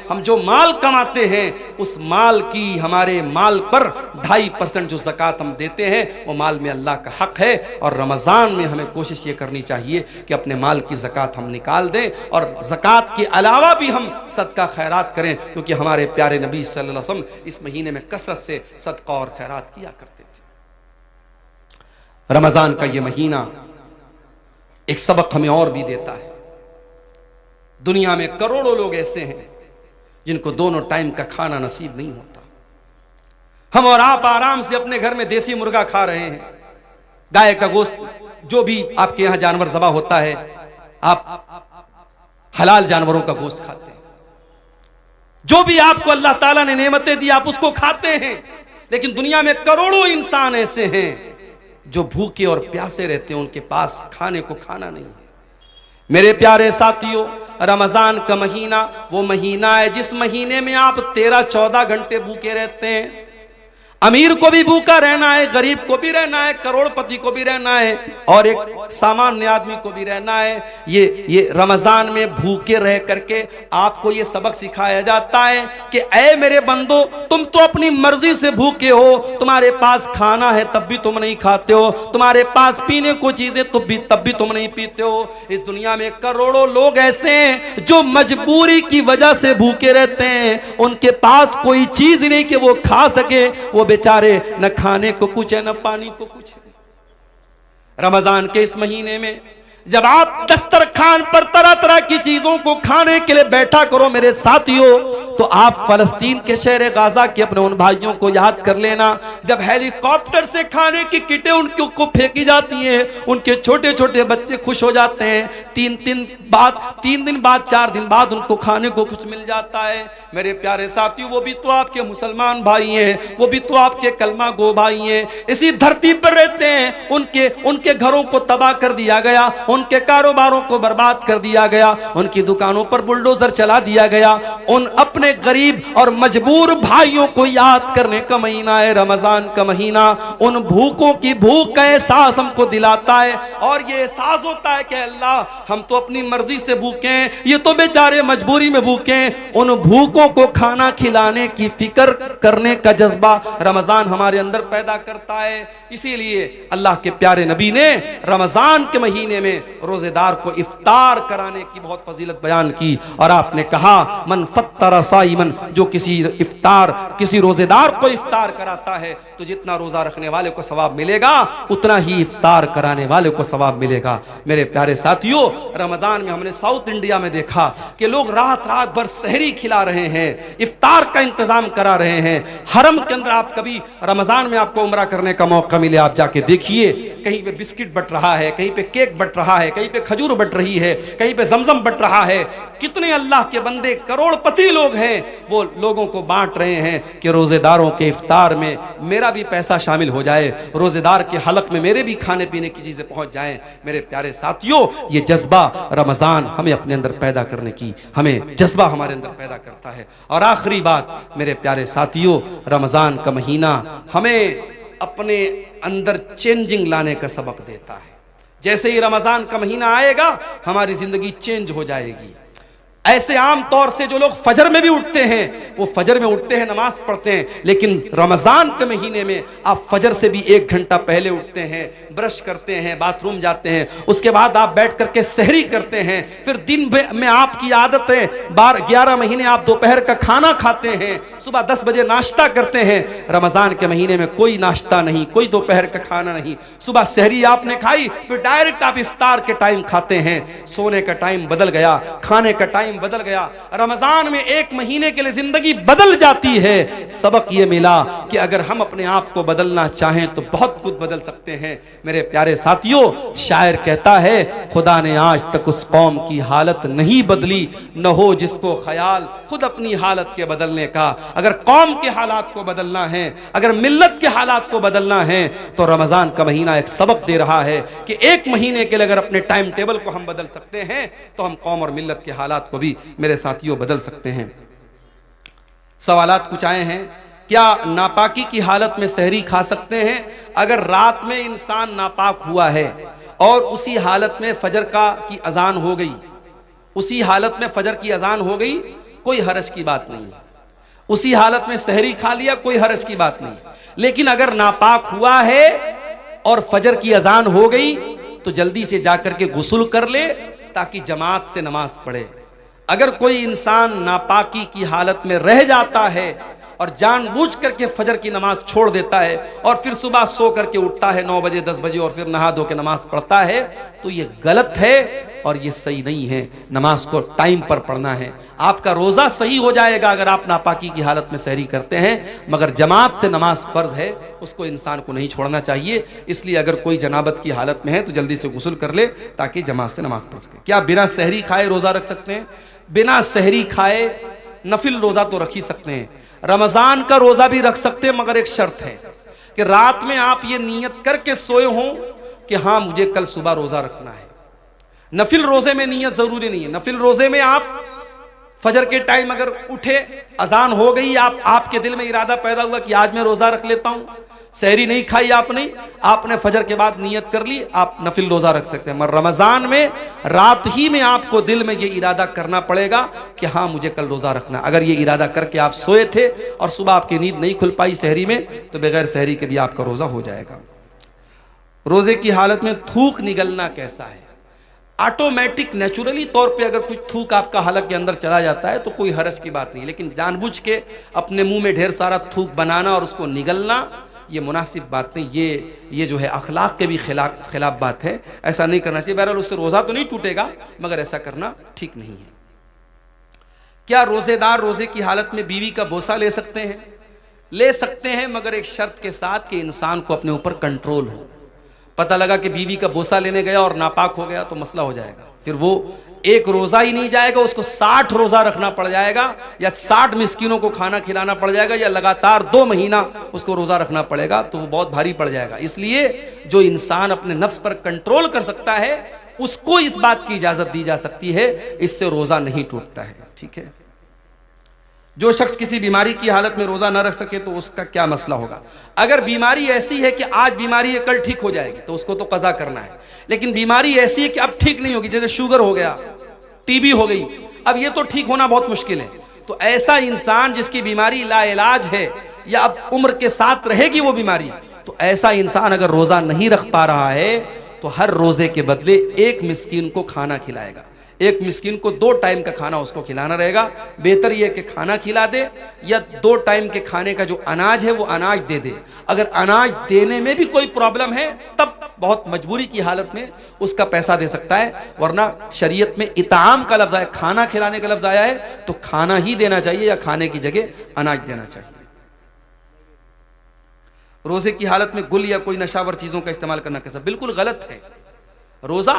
हम जो माल कमाते हैं उस माल की, हमारे माल पर 2.5% जो ज़कात हम देते हैं वो माल में अल्लाह का हक है। और रमज़ान में हमें कोशिश ये करनी चाहिए कि अपने माल की ज़कात हम निकाल दें, और ज़कात के अलावा भी हम सदका खैरात करें, क्योंकि हमारे प्यारे नबी सल्लल्लाहु अलैहि वसल्लम इस महीने में कसरत से सदका और खैरात किया करते थे। रमज़ान का ये महीना एक सबक हमें और भी देता है। दुनिया में करोड़ों लोग ऐसे हैं जिनको दोनों टाइम का खाना नसीब नहीं होता। हम और आप आराम से अपने घर में देसी मुर्गा खा रहे हैं, गाय का गोश्त, जो भी आपके यहां जानवर ज़बा होता है, आप हलाल जानवरों का गोश्त खाते हैं, जो भी आपको अल्लाह ताला ने नेमतें दी आप उसको खाते हैं। लेकिन दुनिया में करोड़ों इंसान ऐसे हैं जो भूखे और प्यासे रहते हैं, उनके पास खाने को खाना नहीं है। मेरे प्यारे साथियों, रमजान का महीना वो महीना है जिस महीने में आप 13-14 घंटे भूखे रहते हैं। अमीर को भी भूखा रहना है, गरीब को भी रहना है, करोड़पति को भी रहना है, और एक सामान्य आदमी को भी रहना है। ये रमजान में भूखे रह करके आपको ये सबक सिखाया जाता है कि ऐ मेरे बंदो, तुम तो अपनी मर्जी से भूखे हो, तुम्हारे पास खाना है तब भी तुम नहीं खाते हो, तुम्हारे पास पीने को चीजें तब भी तुम नहीं पीते हो। इस दुनिया में करोड़ों लोग ऐसे हैं जो मजबूरी की वजह से भूखे रहते हैं, उनके पास कोई चीज नहीं कि वो खा सके, वो बेचारे न खाने को कुछ है न पानी को कुछ है। रमजान के इस महीने में जब आप दस्तरखान पर तरह तरह की चीजों को खाने के लिए बैठा करो मेरे साथियों, तो आप फलस्तीन के शहर गाजा के अपने उन भाइयों को याद कर लेना, जब हेलीकॉप्टर से खाने की किटें उनके को फेंकी जाती हैं, उनके छोटे छोटे बच्चे खुश हो जाते हैं, 3 दिन बाद 4 दिन बाद उनको खाने को कुछ मिल जाता है। मेरे प्यारे साथियों, वो भी तो आपके मुसलमान भाई हैं, वो भी तो आपके कलमा गो भाई हैं, इसी धरती पर रहते हैं, उनके घरों को तबाह कर दिया गया, उनके कारोबारों को बर्बाद कर दिया गया, उनकी दुकानों पर बुलडोजर चला दिया गया। उन अपने गरीब और मजबूर भाइयों को याद करने का महीना है रमजान का महीना। उन भूखों की भूख का एहसास हमको दिलाता है और ये एहसास होता है कि अल्लाह हम तो अपनी मर्जी से भूखे हैं, ये तो बेचारे मजबूरी में भूखे हैं। उन भूखों को खाना खिलाने की फिक्र करने का जज्बा रमजान हमारे अंदर पैदा करता है। इसीलिए अल्लाह के प्यारे नबी ने रमजान के महीने में रोजेदार को इफ्तार कराने की बहुत फजीलत बयान की और आपने कहा मन फत्तर साइमन, जो किसी रोजेदार को इफ्तार कराता है तो जितना रोजा रखने वाले को सवाब मिलेगा उतना ही इफ्तार कराने वाले को सवाब मिलेगा। मेरे प्यारे साथियों, रमजान में हमने साउथ इंडिया में देखा कि लोग रात रात भर सहरी खिला रहे हैं, इफ्तार का इंतजाम करा रहे हैं। हरम के अंदर आप कभी रमजान में आपको उम्रा करने का मौका मिले, आप जाके देखिए, कहीं पे बिस्किट बट रहा है, कहीं पे केक बट रहा है, कहीं पे खजूर बट रही है, कहीं पे जमजम बट रहा है। कितने अल्लाह के बंदे करोड़पति लोग हैं, वो लोगों को बांट रहे हैं कि रोजेदारों के इफ्तार में मेरा भी पैसा शामिल हो जाए, रोजेदार के हलक में मेरे भी खाने पीने की चीजें पहुंच जाएं। मेरे प्यारे साथियों, ये जज्बा रमजान हमें अपने अंदर पैदा करने की, हमें जज्बा हमारे अंदर पैदा करता है। और आखिरी बात मेरे प्यारे साथियों, रमजान का महीना हमें अपने अंदर चेंजिंग लाने का सबक देता है। जैसे ही रमजान का महीना आएगा हमारी जिंदगी चेंज हो जाएगी। ऐसे आम तौर से जो लोग फजर में भी उठते हैं, वो फजर में उठते हैं, नमाज पढ़ते हैं, लेकिन रमजान के महीने में आप फजर से भी 1 घंटा पहले उठते हैं, ब्रश करते हैं, बाथरूम जाते हैं, उसके बाद आप बैठ करके सहरी करते हैं, फिर दिन में आपकी आदत है 11 महीने आप दोपहर का खाना खाते हैं, सुबह 10 बजे नाश्ता करते हैं। रमजान के महीने में कोई नाश्ता नहीं, कोई दोपहर का खाना नहीं, सुबह सहरी आपने खाई, फिर डायरेक्ट आप इफ्तार के टाइम खाते हैं। सोने का टाइम बदल गया, खाने का टाइम बदल गया। रमजान में 1 महीने के लिए जिंदगी बदल जाती है। सबक ये मिला कि अगर हम अपने आप को बदलना चाहें तो बहुत कुछ बदल सकते हैं। मेरे प्यारे साथियों, शायर कहता है खुदा ने आज तक उस कौम की हालत नहीं बदली, न हो जिसको ख्याल खुद अपनी हालत के बदलने का। अगर कौम के हालात को बदलना है, अगर मिल्लत के हालात को बदलना है, तो रमजान का महीना एक सबक दे रहा है कि 1 महीने के लिए अगर अपने टाइम टेबल को हम बदल सकते हैं तो हम कौम और मिल्लत के हालात को भी मेरे साथियों बदल सकते हैं। सवालात कुछ आए हैं, क्या नापाकी की हालत में सहरी खा सकते हैं? अगर रात में इंसान नापाक हुआ है और उसी हालत में फजर की अजान हो गई, उसी हालत में फजर की अजान हो गई, कोई हरज की बात नहीं। उसी हालत में सहरी खा लिया, कोई हरज की बात नहीं। लेकिन अगर नापाक हुआ है और फजर की अजान हो गई तो जल्दी से जाकर के गुस्ल कर ले ताकि जमात से नमाज पढ़े। अगर कोई इंसान नापाकी की हालत में रह जाता है और जानबूझ करके फजर की नमाज छोड़ देता है और फिर सुबह सो करके उठता है 9 बजे 10 बजे और फिर नहा धो के नमाज पढ़ता है, तो ये गलत है और ये सही नहीं है। नमाज को टाइम पर पढ़ना है। आपका रोजा सही हो जाएगा अगर आप नापाकी की हालत में सहरी करते हैं, मगर जमात से नमाज फर्ज है, उसको इंसान को नहीं छोड़ना चाहिए। इसलिए अगर कोई जनाबत की हालत में है तो जल्दी से गुस्ल कर ले ताकि जमात से नमाज पढ़ सके। क्या बिना सहरी खाए रोजा रख सकते हैं? बिना सहरी खाए नफिल रोजा तो रख ही सकते हैं। रमजान का रोजा भी रख सकते हैं, मगर एक शर्त है कि रात में आप ये नियत करके सोए हों कि हाँ मुझे कल सुबह रोजा रखना है। नफिल रोजे में नियत जरूरी नहीं है। नफिल रोजे में आप फजर के टाइम अगर उठे, अजान हो गई, आपके दिल में इरादा पैदा हुआ कि आज मैं रोजा रख लेता हूं, सहरी नहीं खाई आपने फजर के बाद नियत कर ली, आप नफिल रोजा रख सकते हैं। मगर रमजान में रात ही में आपको दिल में ये इरादा करना पड़ेगा कि हाँ मुझे कल रोजा रखना। अगर ये इरादा करके आप सोए थे और सुबह आपकी नींद नहीं खुल पाई सहरी में, तो बगैर सहरी के भी आपका रोजा हो जाएगा। रोजे की हालत में थूक निगलना कैसा है? ऑटोमेटिक नेचुरली तौर पे अगर कुछ थूक आपका हलक के अंदर चला जाता है तो कोई हरज की बात नहीं, लेकिन जानबूझ के अपने मुंह में ढेर सारा थूक बनाना और उसको निगलना, ये मुनासिब बात नहीं, ये जो है अखलाक के भी खिलाफ बात है, ऐसा नहीं करना चाहिए। बहरहाल उससे रोज़ा तो नहीं टूटेगा, मगर ऐसा करना ठीक नहीं है। क्या रोज़ेदार रोज़े की हालत में बीवी का बोसा ले सकते हैं? ले सकते हैं, मगर एक शर्त के साथ कि इंसान को अपने ऊपर कंट्रोल हो। पता लगा कि बीवी का बोसा लेने गया और नापाक हो गया तो मसला हो जाएगा, फिर वो एक रोज़ा ही नहीं जाएगा, उसको 60 रोज़ा रखना पड़ जाएगा, या 60 मिस्किनों को खाना खिलाना पड़ जाएगा, या लगातार 2 महीना उसको रोज़ा रखना पड़ेगा, तो वो बहुत भारी पड़ जाएगा। इसलिए जो इंसान अपने नफ्स पर कंट्रोल कर सकता है उसको इस बात की इजाज़त दी जा सकती है, इससे रोज़ा नहीं टूटता है। ठीक है। जो शख्स किसी बीमारी की हालत में रोज़ा न रख सके तो उसका क्या मसला होगा? अगर बीमारी ऐसी है कि आज बीमारी है कल ठीक हो जाएगी तो उसको तो कज़ा करना है, लेकिन बीमारी ऐसी है कि अब ठीक नहीं होगी, जैसे शुगर हो गया, टीबी हो गई, अब ये तो ठीक होना बहुत मुश्किल है, तो ऐसा इंसान जिसकी बीमारी लाइलाज है या अब उम्र के साथ रहेगी वो बीमारी, तो ऐसा इंसान अगर रोज़ा नहीं रख पा रहा है तो हर रोज़े के बदले एक मिस्कीन को खाना खिलाएगा। एक मिस्किन को 2 टाइम का खाना उसको खिलाना रहेगा। बेहतर यह कि खाना खिला दे या 2 टाइम के खाने का जो अनाज है वो अनाज दे दे। अगर अनाज देने में भी कोई प्रॉब्लम है तब बहुत मजबूरी की हालत में उसका पैसा दे सकता है, वरना शरीयत में इताम का लफ्ज़ आया, खाना खिलाने का लफ्ज़ आया है, तो खाना ही देना चाहिए या खाने की जगह अनाज देना चाहिए। रोजे की हालत में गुल या कोई नशावर चीजों का इस्तेमाल करना कैसा? बिल्कुल गलत है। रोजा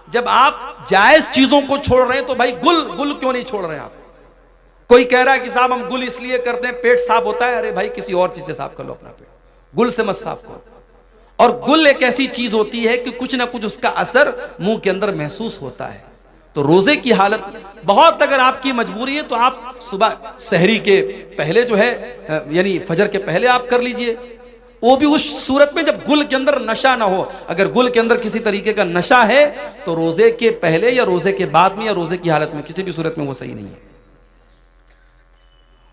जब आप जायज चीजों को छोड़ रहे हैं तो भाई गुल क्यों नहीं छोड़ रहे हैं आप? कोई कह रहा है कि साहब हम गुल इसलिए करते हैं पेट साफ होता है, अरे भाई किसी और चीज से साफ कर लो अपना पेट, गुल से मत साफ करो। और गुल एक ऐसी चीज होती है कि कुछ ना कुछ उसका असर मुंह के अंदर महसूस होता है। तो रोजे की हालत बहुत, अगर आपकी मजबूरी है तो आप सुबह सहरी के पहले जो है यानी फजर के पहले आप कर लीजिए, वो भी उस सूरत में जब गुल के अंदर नशा ना हो। अगर गुल के अंदर किसी तरीके का नशा है तो रोजे के पहले या रोजे के बाद में या रोजे की हालत में किसी भी सूरत में वो सही नहीं है।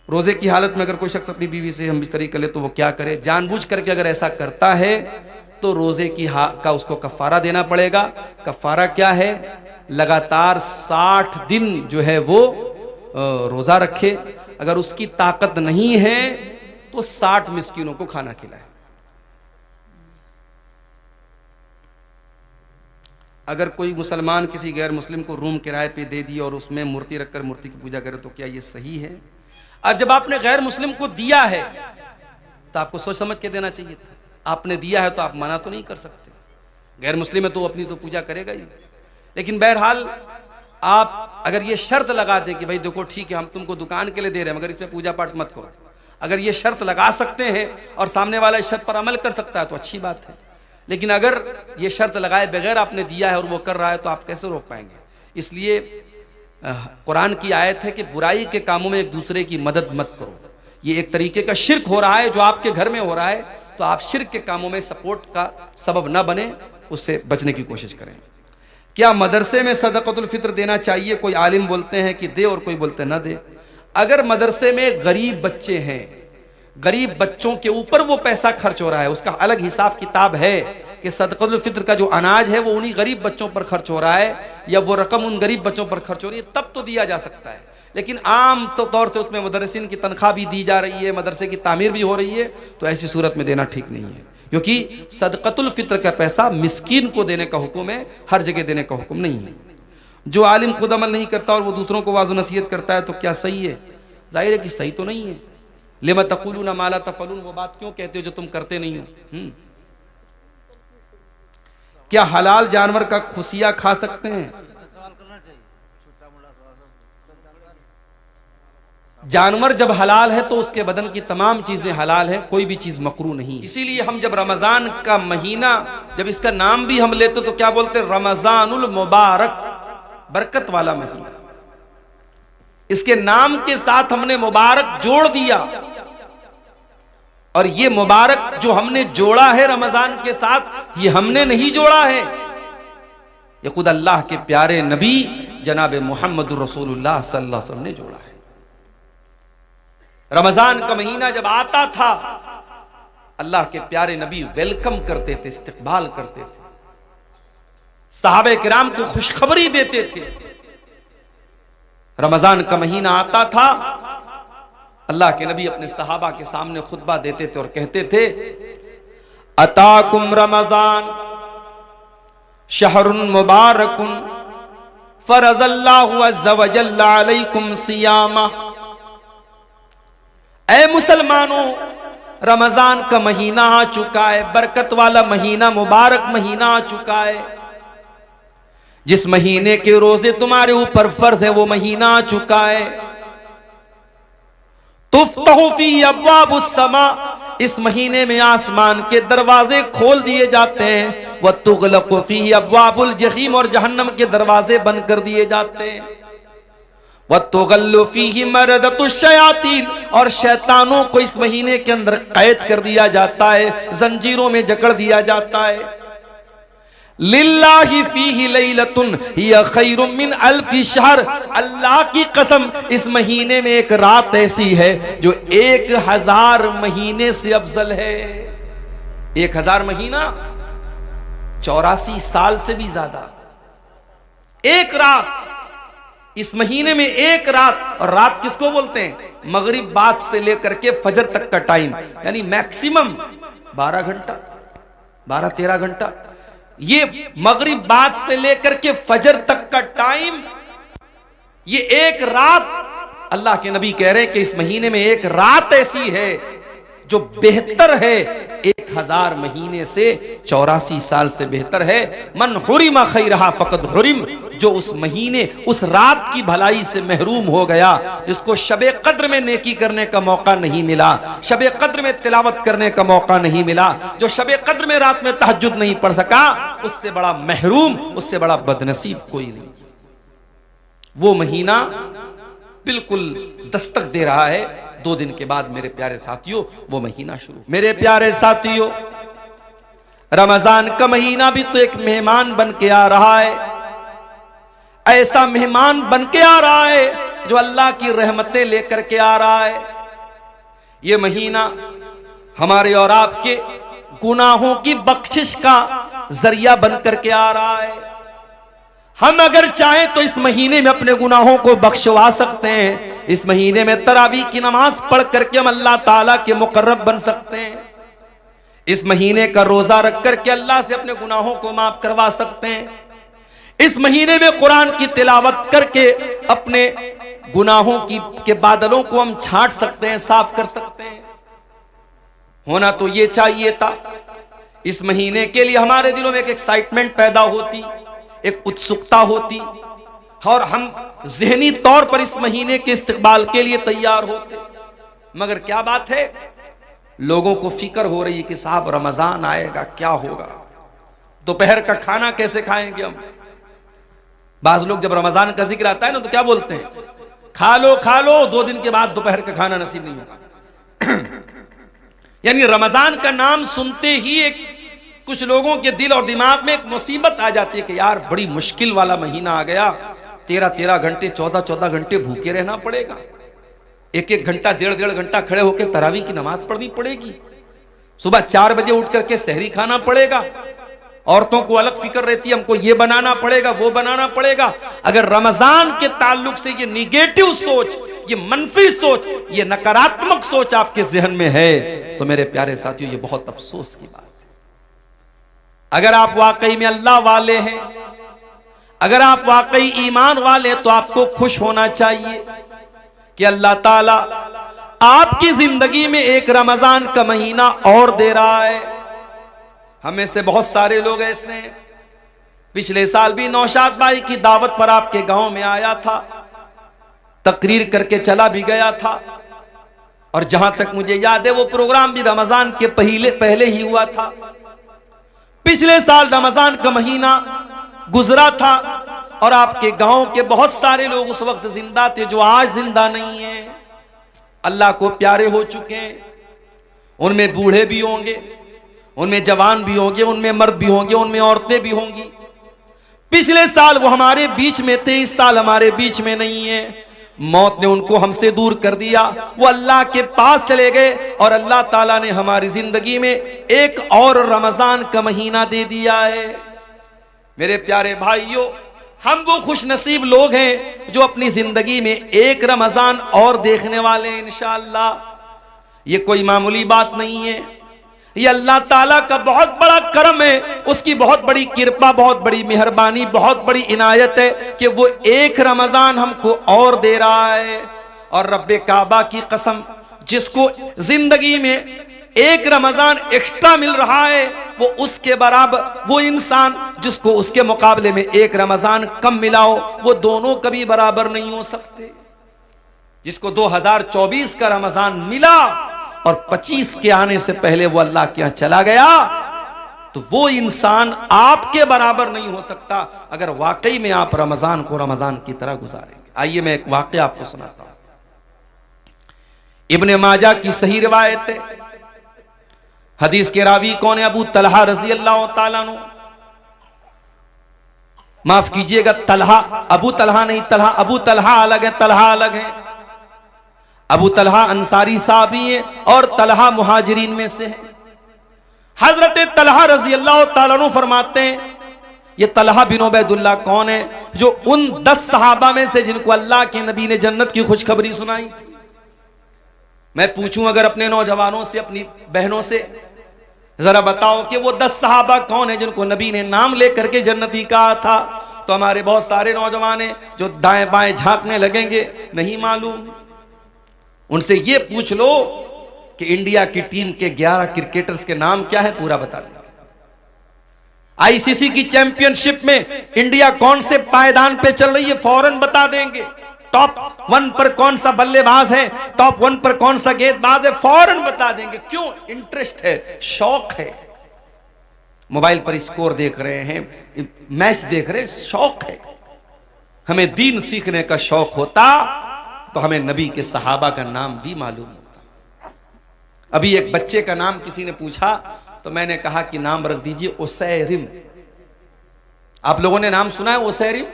रोजे की हालत में अगर कोई शख्स अपनी बीवी से हम बिस्तरी कर ले तो वो क्या करे? जानबूझ करके अगर ऐसा करता है तो रोजे की का उसको कफारा देना पड़ेगा। कफारा क्या है? लगातार 60 दिन जो है वो रोजा रखे। अगर उसकी ताकत नहीं है तो 60 मिस्कीनों को खाना खिलाए। अगर कोई मुसलमान किसी गैर मुस्लिम को रूम किराए पे दे दी और उसमें मूर्ति रखकर मूर्ति की पूजा करे तो क्या ये सही है? अब जब आपने गैर मुस्लिम को दिया है तो आपको सोच समझ के देना चाहिए था। आपने दिया है तो आप मना तो नहीं कर सकते। गैर मुस्लिम है तो अपनी तो पूजा करेगा ही। लेकिन बहरहाल आप अगर ये शर्त लगा दे कि भाई देखो ठीक है हम तुमको दुकान के लिए दे रहे हैं मगर इसमें पूजा पाठ मत करो, अगर ये शर्त लगा सकते हैं और सामने वाला इस शर्त पर अमल कर सकता है तो अच्छी बात है। लेकिन अगर ये शर्त लगाए बगैर आपने दिया है और वो कर रहा है तो आप कैसे रोक पाएंगे? इसलिए कुरान की आयत है कि बुराई के कामों में एक दूसरे की मदद मत करो। ये एक तरीके का शिर्क हो रहा है जो आपके घर में हो रहा है, तो आप शिर्क के कामों में सपोर्ट का सबब ना बने, उससे बचने की कोशिश करें। क्या मदरसे में सदक़तुल फित्र देना चाहिए? कोई आलिम बोलते हैं कि दे और कोई बोलते हैं ना दे। अगर मदरसे में गरीब बच्चे हैं, गरीब बच्चों के ऊपर वो पैसा खर्च हो रहा है, उसका अलग हिसाब किताब है कि सदक़तुल फित्र का जो अनाज है वो उन्हीं गरीब बच्चों पर खर्च हो रहा है या वो रकम उन गरीब बच्चों पर खर्च हो रही है, तब तो दिया जा सकता है। लेकिन आम तौर से उसमें मुदर्रिसीन की तनख्वाह भी दी जा रही है, मदरसे की तामीर भी हो रही है, तो ऐसी सूरत में देना ठीक नहीं है, क्योंकि सदक़तुल फित्र का पैसा मिस्कीन को देने का हुक्म है, हर जगह देने का हुक्म नहीं है। जो आलिम खुद अमल नहीं करता और वो दूसरों को वाज़ नसीहत करता है तो क्या सही है? जाहिर है कि सही तो नहीं है। लिमा तक़ूलूना मा ला तफ़अलून, वो बात क्यों कहते हो जो तुम करते नहीं हो? क्या हलाल जानवर का खुसिया खा सकते हैं? जानवर जब हलाल है तो उसके बदन की तमाम चीजें हलाल है, कोई भी चीज मकरू नहीं। इसीलिए हम जब रमजान का महीना, जब इसका नाम भी हम लेते तो क्या बोलते? रमजानुल मुबारक, बरकत वाला महीना। इसके नाम के साथ हमने मुबारक जोड़ दिया, और ये मुबारक जो हमने जोड़ा है रमजान के साथ, ये हमने नहीं जोड़ा है, ये खुद अल्लाह के प्यारे नबी जनाब मोहम्मद रसूलुल्लाह सल्लल्लाहु अलैहि वसल्लम ने जोड़ा है। रमजान का महीना जब आता था अल्लाह के प्यारे नबी वेलकम करते थे, इस्तकबाल करते थे, सहाबे किराम को खुशखबरी देते थे। रमजान का महीना आता था, अल्लाह के नबी अपने सहाबा के सामने खुतबा देते थे और कहते थे अताकुम रमजान शहरुन मुबारकुन फरज़ल्लाहु अज़्ज़ा व जल्ला अलैकुम सियामा। ऐ मुसलमानों, रमजान का महीना आ चुका है, बरकत वाला महीना, मुबारक महीना आ चुका है। जिस महीने के रोजे तुम्हारे ऊपर फर्ज है वो महीना आ चुका है। तुफ्तहु फी अब्वाबुस समा, इस महीने में आसमान के दरवाजे खोल दिए जाते हैं। व तुगलक़ु फीही अब्वाबुल जहीम, और जहन्नम के दरवाजे बंद कर दिए जाते हैं। व तुगल्लु फीही मरदतुश शयातीन, और शैतानों को इस महीने के अंदर कैद कर दिया जाता है, जंजीरों में जकड़ दिया जाता है। लिल्लाहि फीही लैलतुन हिया खैरुम मिन अल्फि शहर, अल्लाह की कसम इस महीने में एक रात ऐसी है जो 1000 महीने से अफजल है। 1000 महीना 84 साल से भी ज्यादा। एक रात, इस महीने में एक रात, और रात किसको बोलते हैं? मगरिब बाद से लेकर के फजर तक का टाइम, यानी मैक्सिमम 12 घंटा, 12-13 घंटा। ये मगरिब बाद से लेकर के फजर तक का टाइम, ये एक रात, अल्लाह के नबी कह रहे हैं कि इस महीने में एक रात ऐसी है जो बेहतर है 1000 महीने से, 84 साल से बेहतर है। मन हुरिमा खैरहा फकद हुरिम, जो उस महीने, उस रात की भलाई से महरूम हो गया, जिसको शबे कद्र में नेकी करने का मौका नहीं मिला, शबे कद्र में तिलावत करने का मौका नहीं मिला, जो शबे कद्र में रात में तहज्जुद नहीं पढ़ सका, उससे बड़ा महरूम, उससे बड़ा बदनसीब कोई नहीं। वो महीना बिल्कुल दस्तक दे रहा है। 2 दिन के बाद मेरे प्यारे साथियों वो महीना शुरू। मेरे प्यारे साथियों, रमजान का महीना भी तो एक मेहमान बन के आ रहा है। ऐसा मेहमान बन के आ रहा है जो अल्लाह की रहमतें लेकर के आ रहा है। ये महीना हमारे और आपके गुनाहों की बख्शिश का जरिया बन करके आ रहा है। हम अगर चाहें तो इस महीने में अपने गुनाहों को बख्शवा सकते हैं। इस महीने में तरावी की नमाज पढ़ करके हम अल्लाह ताला के मुकर्रब बन सकते हैं। इस महीने का रोजा रख करके अल्लाह से अपने गुनाहों को माफ करवा सकते हैं। इस महीने में कुरान की तिलावत करके अपने गुनाहों के बादलों को हम छांट सकते हैं, साफ कर सकते हैं। होना तो ये चाहिए था, इस महीने के लिए हमारे दिलों में एक एक्साइटमेंट पैदा होती, एक उत्सुकता होती, और हम ज़हनी तौर पर इस महीने के इस्तकबाल के लिए तैयार होते। मगर क्या बात है, लोगों को फिक्र हो रही है कि साहब रमजान आएगा, क्या होगा, दोपहर का खाना कैसे खाएंगे हम। बाज लोग जब रमजान का जिक्र आता है ना तो क्या बोलते हैं, खा लो 2 दिन के बाद दोपहर का खाना नसीब नहीं होगा। यानी रमजान का नाम सुनते ही एक कुछ लोगों के दिल और दिमाग में एक मुसीबत आ जाती है कि यार बड़ी मुश्किल वाला महीना आ गया, 13-13 घंटे 14-14 घंटे भूखे रहना पड़ेगा, 1-1 घंटा 1.5-1.5 घंटा खड़े होकर तरावी की नमाज पढ़नी पड़ेगी, सुबह 4 बजे उठ करके सहरी खाना पड़ेगा। औरतों को अलग फिक्र रहती है, हमको ये बनाना पड़ेगा, वो बनाना पड़ेगा। अगर रमजान के ताल्लुक से ये निगेटिव सोच, ये मनफी सोच, ये नकारात्मक सोच आपके जहन में है तो मेरे प्यारे साथियों ये बहुत अफसोस की बात है। अगर आप वाकई में अल्लाह वाले हैं, अगर आप वाकई ईमान वाले हैं तो आपको खुश होना चाहिए कि अल्लाह ताला आपकी जिंदगी में एक रमजान का महीना और दे रहा है। हमें से बहुत सारे लोग ऐसे हैं, पिछले साल भी नौशाद भाई की दावत पर आपके गांव में आया था, तकरीर करके चला भी गया था, और जहां तक मुझे याद है वो प्रोग्राम भी रमजान के पहले ही हुआ था। पिछले साल रमजान का महीना गुजरा था और आपके गांव के बहुत सारे लोग उस वक्त जिंदा थे जो आज जिंदा नहीं हैं, अल्लाह को प्यारे हो चुके हैं। उनमें बूढ़े भी होंगे, उनमें जवान भी होंगे, उनमें मर्द भी होंगे, उनमें औरतें भी होंगी। पिछले साल वो हमारे बीच में थे, इस साल हमारे बीच में नहीं है। मौत ने उनको हमसे दूर कर दिया, वो अल्लाह के पास चले गए और अल्लाह ताला ने हमारी जिंदगी में एक और रमजान का महीना दे दिया है। मेरे प्यारे भाइयों, हम वो खुश नसीब लोग हैं जो अपनी जिंदगी में एक रमजान और देखने वाले हैं इंशाअल्लाह। ये कोई मामूली बात नहीं है। ये अल्लाह ताला का बहुत बड़ा करम है, उसकी बहुत बड़ी कृपा, बहुत बड़ी मेहरबानी, बहुत बड़ी इनायत है कि वो एक रमजान हमको और दे रहा है। और रब्बे काबा की कसम, जिसको जिंदगी में एक रमजान एक्स्ट्रा मिल रहा है, वो उसके बराबर, वो इंसान जिसको उसके मुकाबले में एक रमजान कम मिला हो, वो दोनों कभी बराबर नहीं हो सकते। जिसको 2024 का रमजान मिला और 25 के आने से पहले वो अल्लाह के यहां चला गया, तो वो इंसान आपके बराबर नहीं हो सकता अगर वाकई में आप रमजान को रमजान की तरह गुजारेंगे। आइए मैं एक वाकया आपको सुनाता हूं। इब्ने माजा की सही रिवायत है। हदीस के रावी कौन है? अबू तलहा रजी अल्लाह ताला अन्हु। माफ कीजिएगा, तलहा, अबू तलहा नहीं, तलहा, अबू तलहा अलग है, तलहा अलग है। अबू तलहा अंसारी साहबी है और तलहा मुहाजिरीन में से है। हजरत तलहा रजी अल्लाह ताला अन्हु फरमाते हैं, ये तलहा बिन उबैदुल्लाह कौन है? जो उन 10 सहाबा में से जिनको अल्लाह के नबी ने जन्नत की खुशखबरी सुनाई थी। मैं पूछूं अगर अपने नौजवानों से, अपनी बहनों से, जरा बताओ कि वो 10 सहाबा कौन है जिनको नबी ने नाम लेकर के जन्नती कहा था, तो हमारे बहुत सारे नौजवान हैं जो दाएं बाएं झांकने लगेंगे, नहीं मालूम। उनसे ये पूछ लो कि इंडिया की टीम के 11 क्रिकेटर्स के नाम क्या है, पूरा बता देंगे। आईसीसी की चैंपियनशिप में इंडिया कौन से पायदान पे चल रही है, फौरन बता देंगे। टॉप 1 पर कौन सा बल्लेबाज है, टॉप 1 पर कौन सा गेंदबाज है, फौरन बता देंगे। क्यों? इंटरेस्ट है, शौक है। मोबाइल पर स्कोर देख रहे हैं, मैच देख रहे हैं, शौक है। हमें दीन सीखने का शौक होता तो हमें नबी के सहाबा का नाम भी मालूम होता। अभी एक बच्चे का नाम किसी ने पूछा तो मैंने कहा कि नाम रख दीजिए उसैरिम। आप लोगों ने नाम सुना है उसैरिम?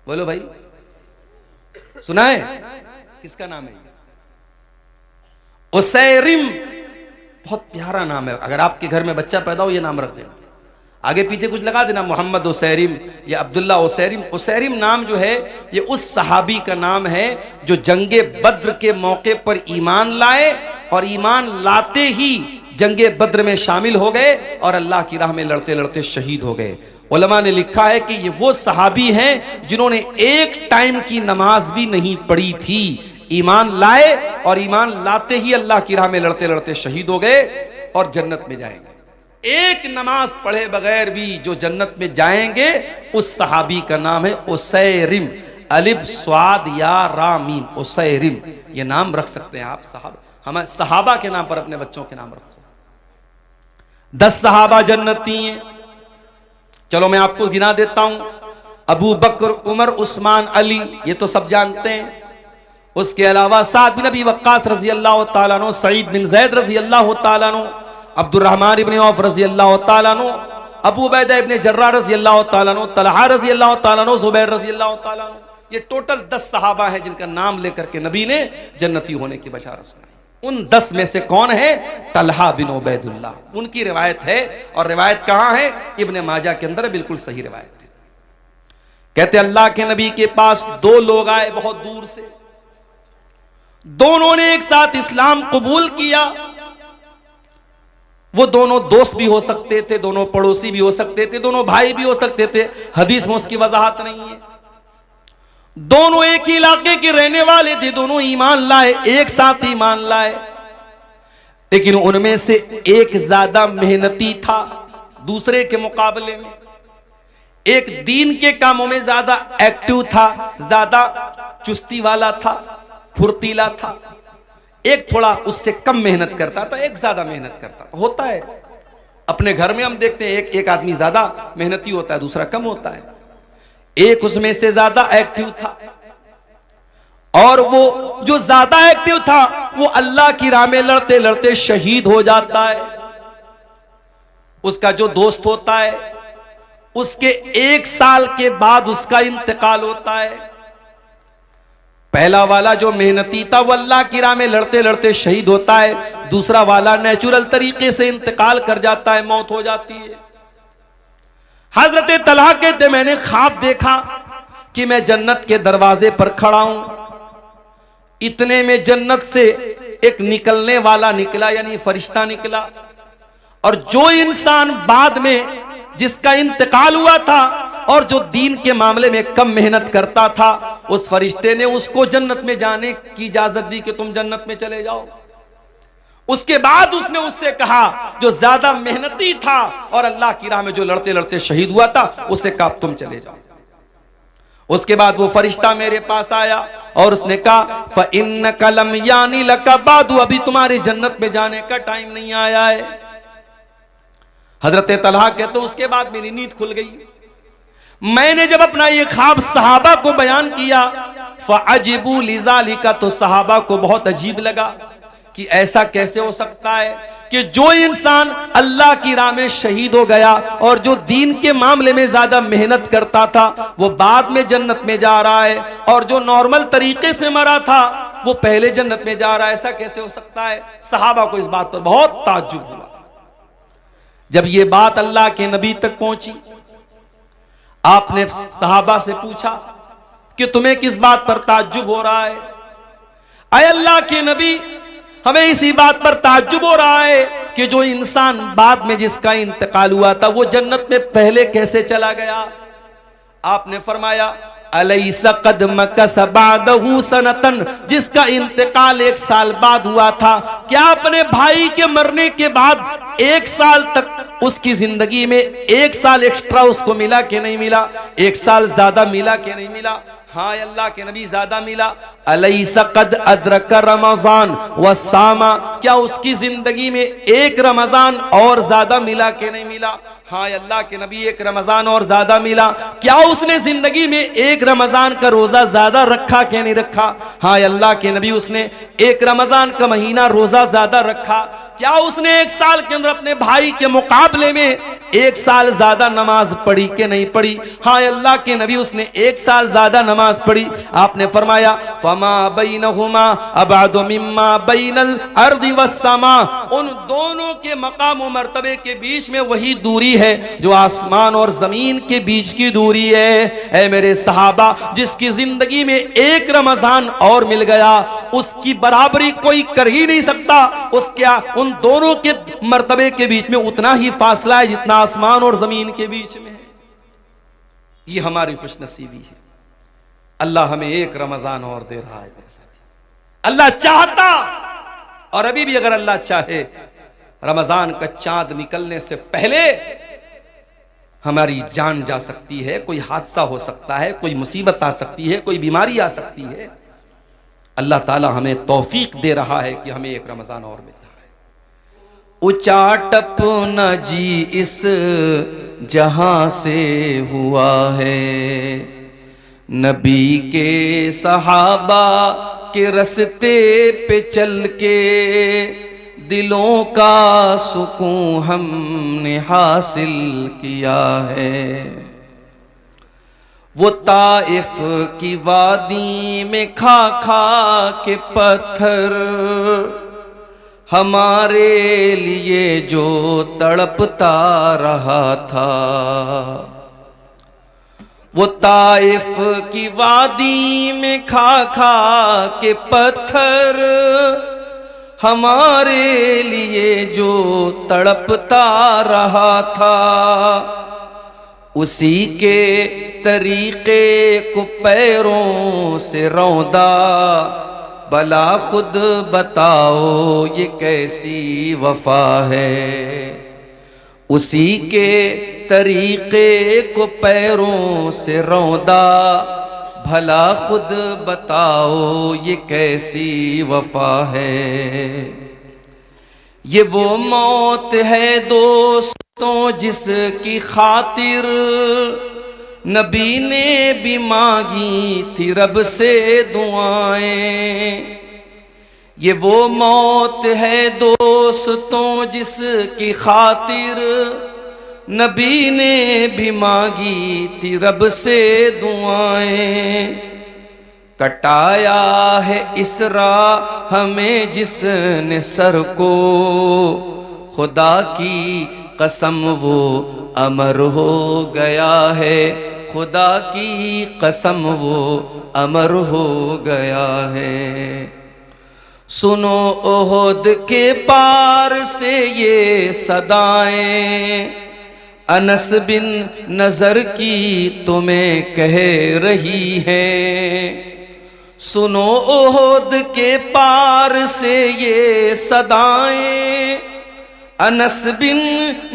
बोलो भाई, सुना है? किसका नाम है? उसैरिम बहुत प्यारा नाम है। अगर आपके घर में बच्चा पैदा हो, ये नाम रख देना, आगे पीछे कुछ लगा देना, मोहम्मद उसैरिम या अब्दुल्ला उसैरिम। उसैरिम नाम जो है ये उस सहाबी का नाम है जो जंगे बद्र के मौके पर ईमान लाए और ईमान लाते ही जंगे बद्र में शामिल हो गए और अल्लाह की राह में लड़ते लड़ते शहीद हो गए। उलमा ने लिखा है कि ये वो सहाबी हैं जिन्होंने एक टाइम की नमाज भी नहीं पढ़ी थी, ईमान लाए और ईमान लाते ही अल्लाह की राह में लड़ते लड़ते शहीद हो गए और जन्नत में जाएंगे। एक नमाज पढ़े बगैर भी जो जन्नत में जाएंगे, उस सहाबी का नाम है उसैरिम। अलिफ स्वाद या रामीम, उसैरिम। ये नाम रख सकते हैं आप साहब। हम सहाबा के नाम पर अपने बच्चों के नाम रखो। 10 सहाबा जन्नती हैं। चलो मैं आपको गिना देता हूं। अबू बकर, उमर, उस्मान, अली, ये तो सब जानते हैं। उसके अलावा साद बिन अबी वक्कास रजी अल्लाह तआला अन्हु, सईद बिन ज़ैद रजी अल्लाह तआला अन्हु, अब्दुर्रहमान इब्न औफ रजी अल्लाह तआला अन्हु, अबू उबैदा इब्न जर्राह रजी अल्लाह तआला अन्हु, तलहा रजी अल्लाह तआला अन्हु, ज़ुबैर रजी अल्लाह तआला अन्हु। ये टोटल 10 सहाबा हैं जिनका नाम लेकर के नबी ने जन्नती होने की बशारत सुनाई। उन 10 में से कौन है? तलहा बिन उबैदुल्लाह। उनकी रिवायत है, और रिवायत कहां है? इब्ने माजा के अंदर, बिल्कुल सही रिवायत है। कहते अल्लाह के नबी के पास 2 लोग आए बहुत दूर से। दोनों ने एक साथ इस्लाम कबूल किया। वो दोनों दोस्त भी हो सकते थे, दोनों पड़ोसी भी हो सकते थे, दोनों भाई भी हो सकते थे, हदीस में उसकी वजाहत नहीं है। दोनों एक ही इलाके के रहने वाले थे, दोनों ईमान लाए, एक साथ ईमान लाए, लेकिन उनमें से एक ज्यादा मेहनती था दूसरे के मुकाबले में। एक दीन के कामों में ज्यादा एक्टिव था, ज्यादा चुस्ती वाला था, फुर्तीला था। एक थोड़ा उससे कम मेहनत करता था, एक ज्यादा मेहनत करता था। होता है अपने घर में, हम देखते हैं एक आदमी ज्यादा मेहनती होता है, दूसरा कम होता है। एक उसमें से ज्यादा एक्टिव था, और वो जो ज्यादा एक्टिव था वो अल्लाह की राह में लड़ते लड़ते शहीद हो जाता है। उसका जो दोस्त होता है उसके 1 साल के बाद उसका इंतकाल होता है। पहला वाला जो मेहनती था वो अल्लाह की राह में लड़ते लड़ते शहीद होता है, दूसरा वाला नेचुरल तरीके से इंतकाल कर जाता है, मौत हो जाती है। हजरत तलहा कहते मैंने ख्वाब देखा कि मैं जन्नत के दरवाजे पर खड़ा हूं, इतने में जन्नत से एक निकलने वाला निकला, यानी फरिश्ता निकला। और जो इंसान बाद में जिसका इंतकाल हुआ था और जो दीन के मामले में कम मेहनत करता था, उस फरिश्ते ने उसको जन्नत में जाने की इजाजत दी कि तुम जन्नत में चले जाओ। उसके बाद उसने उससे कहा जो ज्यादा मेहनती था और अल्लाह की राह में जो लड़ते लड़ते शहीद हुआ था, उससे कहा तुम चले जाओ। उसके बाद वो फरिश्ता मेरे पास आया और उसने कहा फ़इन्नक लम यानी लका बादु, अभी तुम्हारे जन्नत में जाने का टाइम नहीं आया है। हजरत तलहा कहते तो उसके बाद मेरी नींद खुल गई। मैंने जब अपना ये ख्वाब सहाबा को बयान किया, फ़अजिबू लिज़ालिका, तो सहाबा को बहुत अजीब लगा कि ऐसा कैसे हो सकता है कि जो इंसान अल्लाह की राह में शहीद हो गया और जो दीन के मामले में ज्यादा मेहनत करता था वो बाद में जन्नत में जा रहा है, और जो नॉर्मल तरीके से मरा था वो पहले जन्नत में जा रहा है, ऐसा कैसे हो सकता है। सहाबा को इस बात पर बहुत ताज्जुब हुआ। जब ये बात अल्लाह के नबी तक पहुंची, आपने सहाबा से पूछा कि तुम्हें किस बात पर ताज्जुब हो रहा है। अय अल्लाह के नबी, हमें इसी बात पर ताज्जुब हो रहा है कि जो इंसान बाद में जिसका इंतकाल हुआ था वो जन्नत में पहले कैसे चला गया। आपने फरमाया अलैसा कद मकस बादहु सनतन, जिसका इंतकाल 1 साल बाद हुआ था, क्या अपने भाई के मरने के बाद 1 साल तक उसकी जिंदगी में 1 साल एक्स्ट्रा उसको मिला कि नहीं मिला, 1 साल ज्यादा मिला कि नहीं मिला। हाँ अल्लाह के नबी, ज्यादा मिला। अलैसा कद अदरक रमजान व सामा, क्या उसकी जिंदगी में 1 रमजान और ज्यादा मिला कि नहीं मिला। हाँ अल्लाह के नबी, 1 रमजान और ज्यादा मिला। क्या उसने जिंदगी में 1 रमजान का रोजा ज्यादा रखा कि नहीं रखा। हाँ अल्लाह के नबी, उसने 1 रमजान का महीना रोजा ज्यादा रखा। क्या उसने 1 साल के अंदर अपने भाई के मुकाबले में 1 साल ज्यादा नमाज पढ़ी कि नहीं पढ़ी। हाँ अल्लाह के नबी, उसने 1 साल ज्यादा नमाज पढ़ी। आपने फरमाया फमा बैनहुमा अबादु मिम्मा बैनल अर्दि वस्समा, उन दोनों के मकाम और मर्तबे के बीच में वही दूरी है जो आसमान और जमीन के बीच की दूरी है। ऐ मेरे सहाबा, जिसकी जिंदगी में 1 रमजान और मिल गया, उसकी बराबरी कोई कर ही नहीं सकता। उसके उन दोनों के मर्तबे के बीच में उतना ही फासला है जितना आसमान और जमीन के बीच में है। ये हमारी खुशनसीबी है। अल्लाह हमें 1 रमजान और दे रहा है मेरे साथी। अल्लाह चाहता, और अभी भी अगर अल्लाह चाहे, रमजान का चांद निकलने से पहले हमारी जान जा सकती है, कोई हादसा हो सकता है, कोई मुसीबत आ सकती है, कोई बीमारी आ सकती है। अल्लाह ताला हमें तौफीक दे रहा है कि हमें 1 रमजान और मिल रहा है। उचाटप न जी इस जहां से हुआ है, नबी के सहाबा के रस्ते पे चल के दिलों का सुकून हमने हासिल किया है। वो ताइफ की वादी में खा खा के पत्थर हमारे लिए जो तड़पता रहा था। वो ताइफ की वादी में खा खा के पत्थर हमारे लिए जो तड़पता रहा था, उसी के तरीके को पैरों से रौंदा। भला खुद बताओ ये कैसी वफा है। उसी के तरीके को पैरों से रौंदा, भला खुद बताओ ये कैसी वफा है। ये वो मौत है दोस्तों जिसकी खातिर नबी ने भी मांगी थी रब से दुआएं। ये वो मौत है दोस्तों जिसकी खातिर नबी ने भी मांगी थी रब से दुआएं। कटाया है इस राह हमें जिसने सर को, खुदा की कसम वो अमर हो गया है। खुदा की कसम वो अमर हो गया है। सुनो ओहद के पार से ये सदाएं, अनस बिन नजर की तुम्हें कह रही है। सुनो ओहद के पार से ये सदाएं, अनस बिन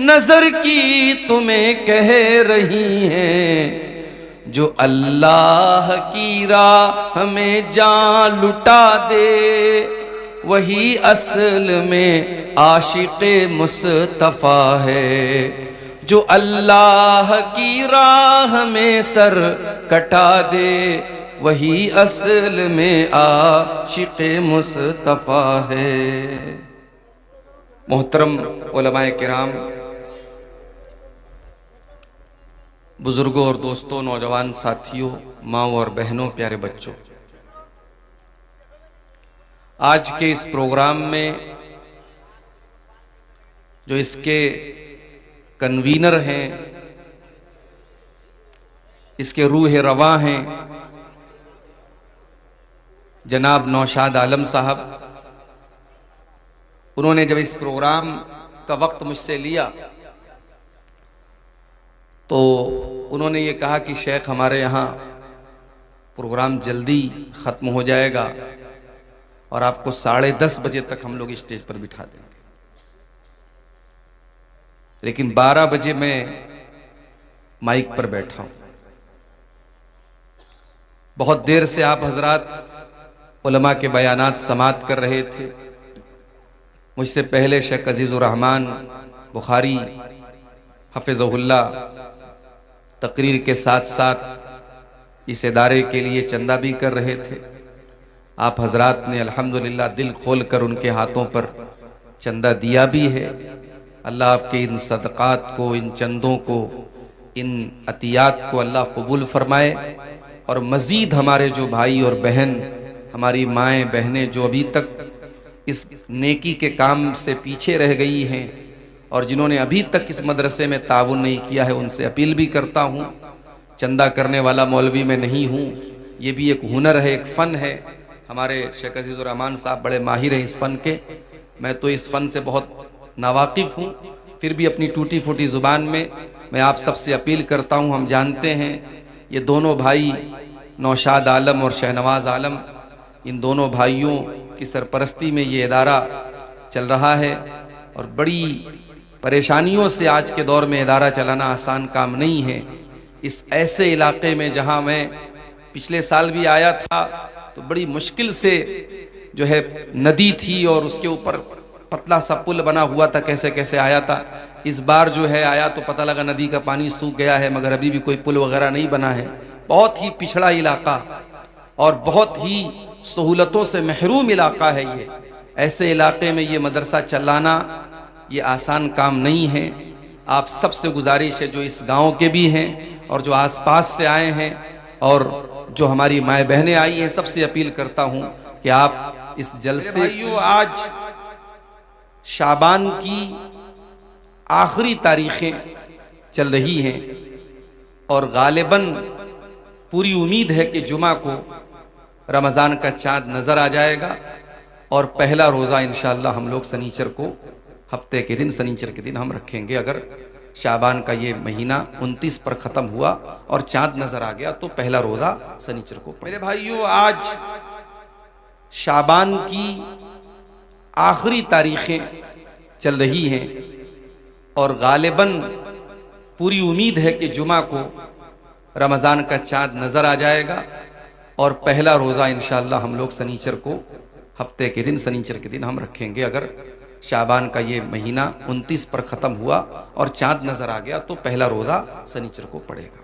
नजर की तुम्हें कह रही हैं। जो अल्लाह की राह में जान लुटा दे, वही असल में आशिक़े मुस्तफ़ा है। जो अल्लाह की राह में सर कटा दे, वही असल में आशिक़े मुस्तफ़ा है। मोहतरम उलमाए किराम, बुजुर्गों और दोस्तों, नौजवान साथियों, माँ और बहनों, प्यारे बच्चों, आज के इस प्रोग्राम में जो इसके कन्वीनर हैं, इसके रूह रवा हैं जनाब नौशाद आलम साहब, उन्होंने जब इस प्रोग्राम का वक्त मुझसे लिया तो उन्होंने ये कहा कि शेख हमारे यहाँ प्रोग्राम जल्दी ख़त्म हो जाएगा और आपको 10:30 बजे तक हम लोग स्टेज पर बिठा देंगे। लेकिन 12 बजे मैं माइक पर बैठा हूँ। बहुत देर से आप हजरात उलमा के बयानात समात कर रहे थे। मुझसे पहले शेख अजीज़ुर रहमान बुखारी हफ़िज़हुल्लाह तकरीर के साथ साथ इस इदारे के लिए चंदा भी कर रहे थे। आप हजरात ने अल्हम्दुलिल्लाह दिल खोल कर उनके हाथों पर चंदा दिया भी है। अल्लाह आपके इन सदक़ात को, इन चंदों को, इन अतियात को अल्लाह कबूल फरमाए। और मज़ीद हमारे जो भाई और बहन, हमारी माएँ बहनें जो अभी तक इस नेकी के काम से पीछे रह गई हैं और जिन्होंने अभी तक इस मदरसे में ताउन नहीं किया है, उनसे अपील भी करता हूँ। चंदा करने वाला मौलवी मैं नहीं हूँ, ये भी एक हुनर है, एक फ़न है। हमारे शेख अजीज़ुर रहमान साहब बड़े माहिर हैं इस फ़न के। मैं तो इस फ़न से बहुत नावाकिफ़ हूँ, फिर भी अपनी टूटी फूटी ज़ुबान में मैं आप सबसे अपील करता हूँ। हम जानते हैं ये दोनों भाई नौशाद आलम और शहनवाज़ आलम, इन दोनों भाइयों की सरपरस्ती में ये इदारा चल रहा है और बड़ी परेशानियों से आज के दौर में इदारा चलाना आसान काम नहीं है। इस ऐसे इलाके में जहां मैं पिछले साल भी आया था तो बड़ी मुश्किल से जो है नदी थी और उसके ऊपर पतला सा पुल बना हुआ था, कैसे कैसे आया था। इस बार जो है आया तो पता लगा नदी का पानी सूख गया है, मगर अभी भी कोई पुल वगैरह नहीं बना है। बहुत ही पिछड़ा इलाका और बहुत ही सहूलतों से महरूम इलाका है ये। ऐसे इलाके में ये मदरसा चलाना ये आसान काम नहीं है। आप सबसे गुजारिश है, जो इस गांव के भी हैं और जो आसपास से आए हैं और जो हमारी माएँ बहनें आई हैं, सबसे अपील करता हूं कि आप इस जलसे, आज शाबान की आखिरी तारीखें चल रही हैं और गालिबन पूरी उम्मीद है कि जुमा को रमज़ान का चाँद नज़र आ जाएगा और पहला रोज़ा इंशाअल्लाह हम लोग सनीचर को, हफ्ते के दिन सनीचर के दिन हम रखेंगे। अगर शाबान का ये महीना 29 पर ख़त्म हुआ और चाँद नज़र आ गया तो पहला रोज़ा सनीचर को। मेरे भाइयों, आज शाबान की आखिरी तारीखें चल रही हैं और गालिबन पूरी उम्मीद है कि जुमा को रमज़ान का चाँद नज़र आ जाएगा और पहला रोज़ा इंशाअल्लाह हम लोग सनीचर को, हफ्ते के दिन सनीचर के दिन हम रखेंगे। अगर शाबान का ये महीना 29 पर ख़त्म हुआ और चाँद नज़र आ गया तो पहला रोज़ा सनीचर को पड़ेगा।